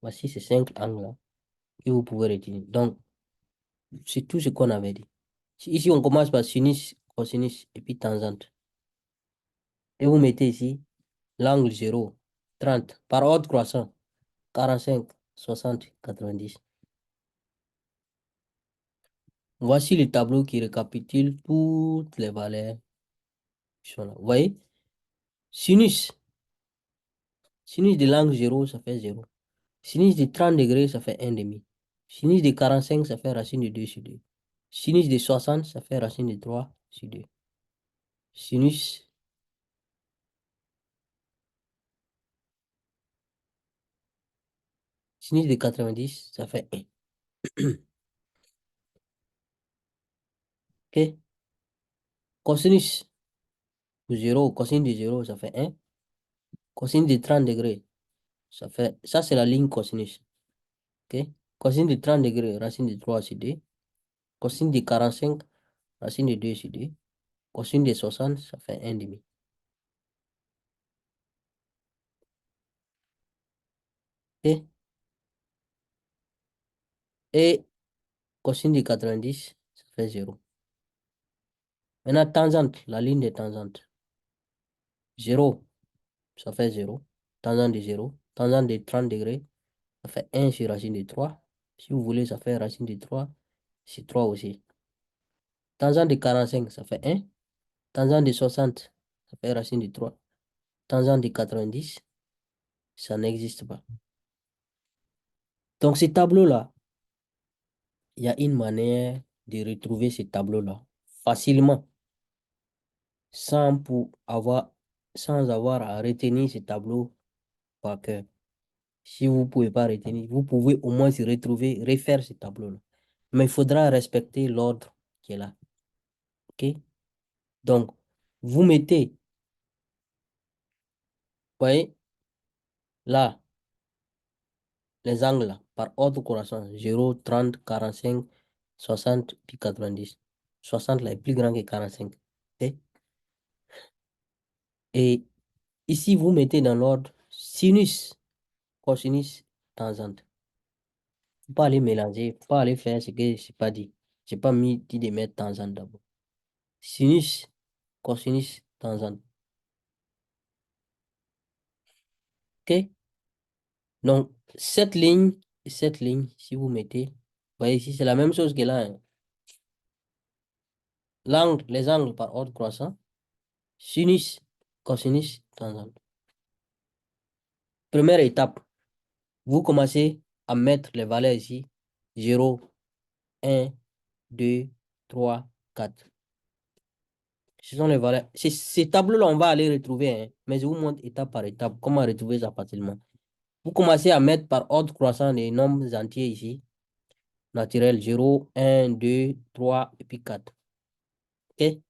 Voici ces 5 angles-là que vous pouvez retenir. Donc, c'est tout ce qu'on avait dit. Ici, on commence par sinus, cosinus et puis tangente. Et vous mettez ici l'angle 0, 30, par ordre croissant, 45, 60, 90. Voici le tableau qui récapitule toutes les valeurs qui sont là. Vous voyez? Sinus. Sinus de l'angle 0, ça fait 0. Sinus de 30 degrés, ça fait 1 demi. Sinus de 45, ça fait racine de 2 sur 2. Sinus de 60, ça fait racine de 3 sur 2. Sinus, sinus de 90, ça fait 1. OK? Cosinus de 0, cosinus de 0, ça fait 1. Cosinus de 30 degrés, ça c'est la ligne cosinus. OK? Cosinus de 30 degrés, racine de 3 sur 2. Cosinus de 45, racine de 2 sur 2. Cosinus de 60, ça fait 1 demi. OK? Et cosinus de 90, ça fait 0. Maintenant, tangente, la ligne de tangente. 0, ça fait 0. Tangente de 0. Tangente de 30 degrés, ça fait 1 sur racine de 3. Si vous voulez, ça fait racine de 3 sur 3 aussi. Tangente de 45, ça fait 1. Tangente de 60, ça fait racine de 3. Tangente de 90, ça n'existe pas. Donc, ce tableau-là, il y a une manière de retrouver ce tableau-là facilement, sans avoir à retenir ce tableau par cœur. Si vous ne pouvez pas retenir, vous pouvez au moins se retrouver, refaire ce tableau-là. Mais il faudra respecter l'ordre qui est là. OK? Donc, vous mettez, vous voyez, là, les angles là, par ordre croissant, 0, 30, 45, 60, puis 90. 60 là est plus grand que 45. OK? Et ici, vous mettez dans l'ordre sinus, cosinus, tangente. Faut pas aller mélanger, faut pas aller faire ce que je n'ai pas dit. Je n'ai pas dit de mettre tangente d'abord. Sinus, cosinus, tangente. OK? Donc, cette ligne, si vous mettez, vous voyez ici, c'est la même chose que là, hein. L'angle, les angles par ordre croissant, sinus, cosinus, tangente. Première étape, vous commencez à mettre les valeurs ici. 0, 1, 2, 3, 4. Ce sont les valeurs. Ces tableaux-là, on va aller retrouver, hein, mais je vous montre étape par étape comment retrouver ça facilement. Vous commencez à mettre par ordre croissant les nombres entiers ici. Naturel, 0, 1, 2, 3 et puis 4. OK?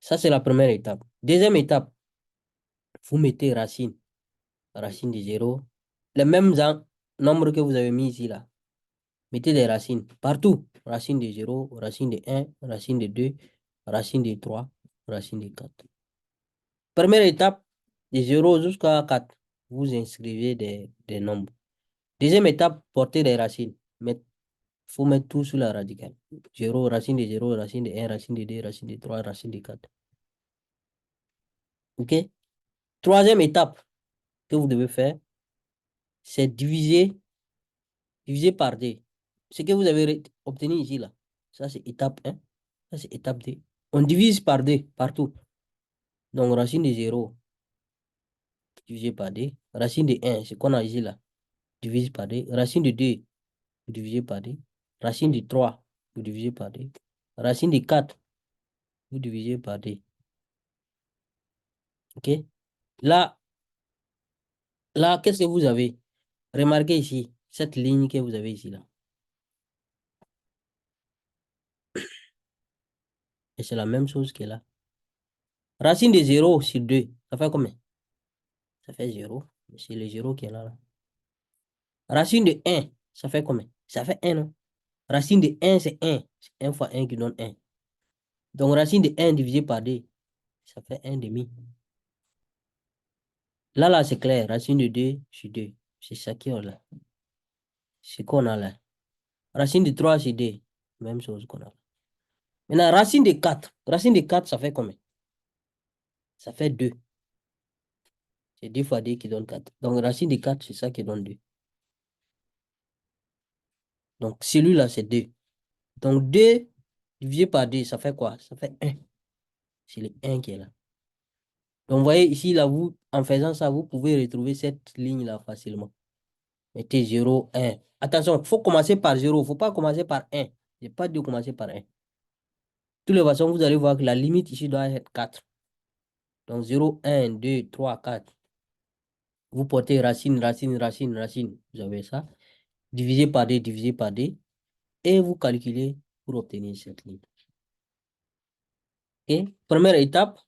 Ça, c'est la première étape. Deuxième étape, vous mettez racine. Racine de 0. Les mêmes nombres que vous avez mis ici, là. Mettez des racines partout. Racine de 0, racine de 1, racine de 2, racine de 3, racine de 4. Première étape, de 0 jusqu'à 4. Vous inscrivez des nombres. Deuxième étape, portez des racines. Il faut mettre tout sur la radicale. 0, racine de 0, racine de 1, racine de 2, racine de 3, racine de 4. OK? Troisième étape que vous devez faire, c'est diviser par 2. Ce que vous avez obtenu ici, là, ça c'est étape 1, ça c'est étape 2. On divise par 2 partout. Donc, racine de 0 divisé par 2. Racine de 1, c'est qu'on a ici, là, divisé par 2. Racine de 2, divisé par 2. Racine de 3, vous divisez par 2. Racine de 4, vous divisez par 2. OK? Là, qu'est-ce que vous avez? Remarquez ici, cette ligne que vous avez ici, là. Et c'est la même chose que là. Racine de 0 sur 2, ça fait combien? Ça fait 0. C'est le 0 qui est là, là. Racine de 1, ça fait combien? Ça fait 1, non? Racine de 1, c'est 1. C'est 1 fois 1 qui donne 1. Donc, racine de 1 divisé par 2, ça fait 1 demi. Là, c'est clair. Racine de 2 sur 2. C'est ça qu'on a là. C'est qu'on a là. Racine de 3 sur 2. Même chose qu'on a là. Maintenant, racine de 4. Racine de 4, ça fait combien? Ça fait 2. C'est 2 fois 2 qui donne 4. Donc, racine de 4, c'est ça qui donne 2. Donc, celui-là, c'est 2. Donc, 2 divisé par 2, ça fait quoi? Ça fait 1. C'est le 1 qui est là. Donc, vous voyez ici, là, en faisant ça, vous pouvez retrouver cette ligne-là facilement. Mettez 0, 1. Attention, il faut commencer par 0. Il ne faut pas commencer par 1. Je n'ai pas dit de commencer par 1. De toutes les façons, vous allez voir que la limite ici doit être 4. Donc 0, 1, 2, 3, 4. Vous portez racine, racine, racine, racine. Vous avez ça. Divisé par D, divisé par D. Et vous calculez pour obtenir cette ligne. OK? Première étape.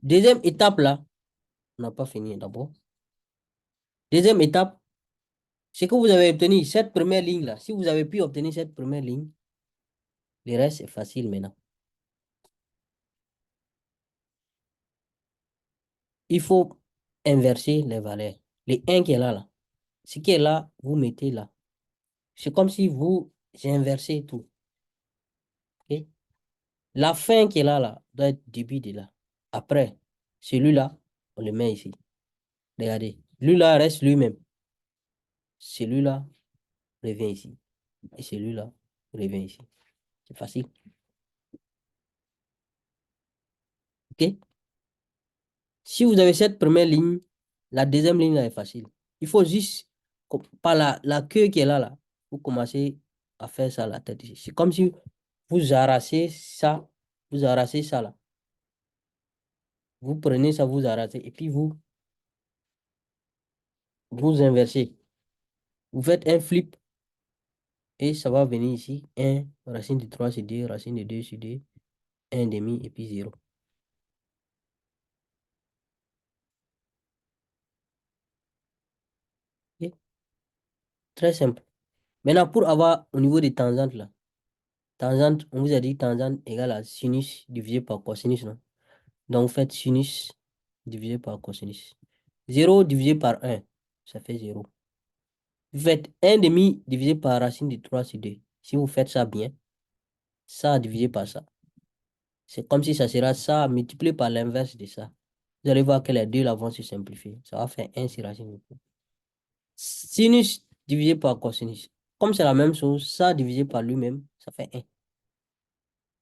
Deuxième étape, là, on n'a pas fini d'abord. Deuxième étape, c'est que vous avez obtenu cette première ligne-là. Si vous avez pu obtenir cette première ligne, le reste est facile maintenant. Il faut inverser les valeurs. Le 1 qui est là, ce qui est là, vous mettez là. C'est comme si vous inversez tout. OK? La fin qui est là, doit être début de là. Après, celui-là, on le met ici. Regardez. Lui-là reste lui-même. Celui-là revient ici. Et celui-là revient ici. C'est facile. OK? Si vous avez cette première ligne, la deuxième ligne là est facile. Il faut juste, par la queue qui est là, vous commencez à faire ça la tête ici. C'est comme si vous arracez ça là. Vous prenez ça, vous arracez, et puis vous inversez. Vous faites un flip, et ça va venir ici. 1, racine de 3 c'est 2, racine de 2 c'est 2, 1 demi, et puis 0. Ok? Très simple. Maintenant, pour avoir au niveau des tangentes là, tangente, on vous a dit tangente égale à sinus divisé par cosinus, non? Donc, vous faites sinus divisé par cosinus. 0 divisé par 1, ça fait 0. Vous faites 1 demi divisé par racine de 3 sur 2. Si vous faites ça bien, ça divisé par ça. C'est comme si ça sera ça multiplié par l'inverse de ça. Vous allez voir que les deux là vont se simplifier. Ça va faire 1 sur racine de 3. Sinus divisé par cosinus. Comme c'est la même chose, ça divisé par lui-même, ça fait 1.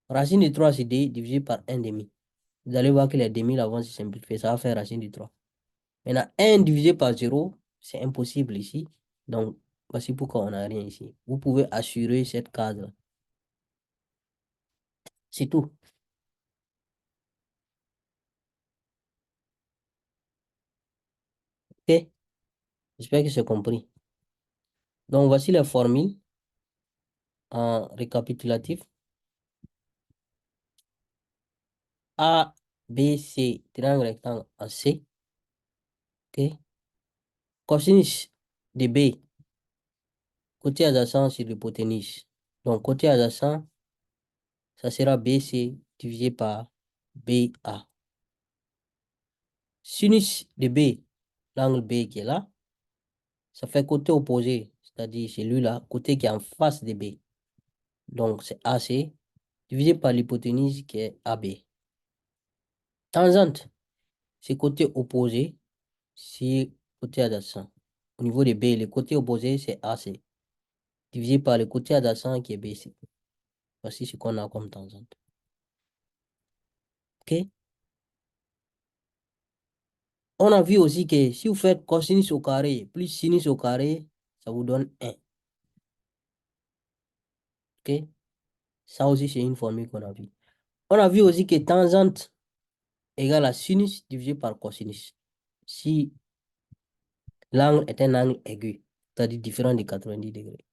Racine de 3 c'est 2 divisé par 1 demi. Vous allez voir que les demi là vont se simplifier. Ça va faire racine de 3. Maintenant, 1 divisé par 0, c'est impossible ici. Donc, voici pourquoi on n'a rien ici. Vous pouvez assurer cette case-là. C'est tout. OK? J'espère que c'est compris. Donc, voici les formules en récapitulatif. A, B, C, triangle rectangle en C. OK? Cosinus de B, côté adjacent sur l'hypoténuse. Donc, côté adjacent, ça sera BC divisé par BA. Sinus de B, l'angle B qui est là, ça fait côté opposé, c'est-à-dire celui-là, côté qui est en face de B. Donc, c'est AC divisé par l'hypoténuse qui est AB. Tangente, c'est côté opposé, c'est côté adjacent. Au niveau de B, le côté opposé, c'est AC, divisé par le côté adjacent qui est BC. Voici ce qu'on a comme tangente. OK? On a vu aussi que si vous faites cosinus au carré plus sinus au carré, ça vous donne 1. OK? Ça aussi, c'est une formule qu'on a vue. On a vu aussi que tangente égale à sinus divisé par cosinus. Si l'angle est un angle aigu, c'est-à-dire différent de 90 degrés.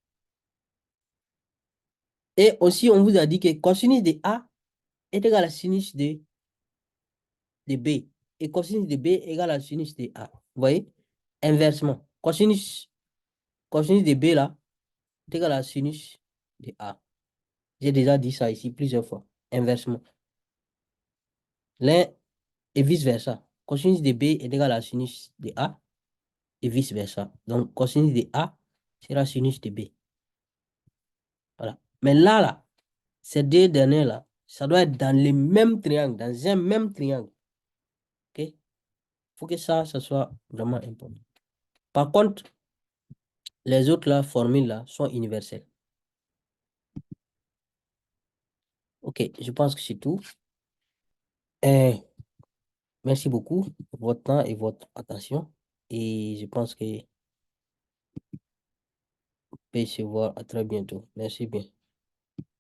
Et aussi, on vous a dit que cosinus de A est égal à sinus de B. Et cosinus de B est égal à sinus de A. Vous voyez? Inversement. Cosinus de B là est égal à sinus de A. J'ai déjà dit ça ici plusieurs fois. Inversement. L'un et vice-versa. Cosinus de B est égal à sinus de A et vice-versa. Donc, cosinus de A sera sinus de B. Voilà. Mais là, ces deux derniers-là, ça doit être dans le même triangle, dans un même triangle. OK? Il faut que ça soit vraiment important. Par contre, les autres là, formules là, sont universelles. OK, je pense que c'est tout. Merci beaucoup pour votre temps et votre attention. Et je pense que et se voir à très bientôt. Merci bien.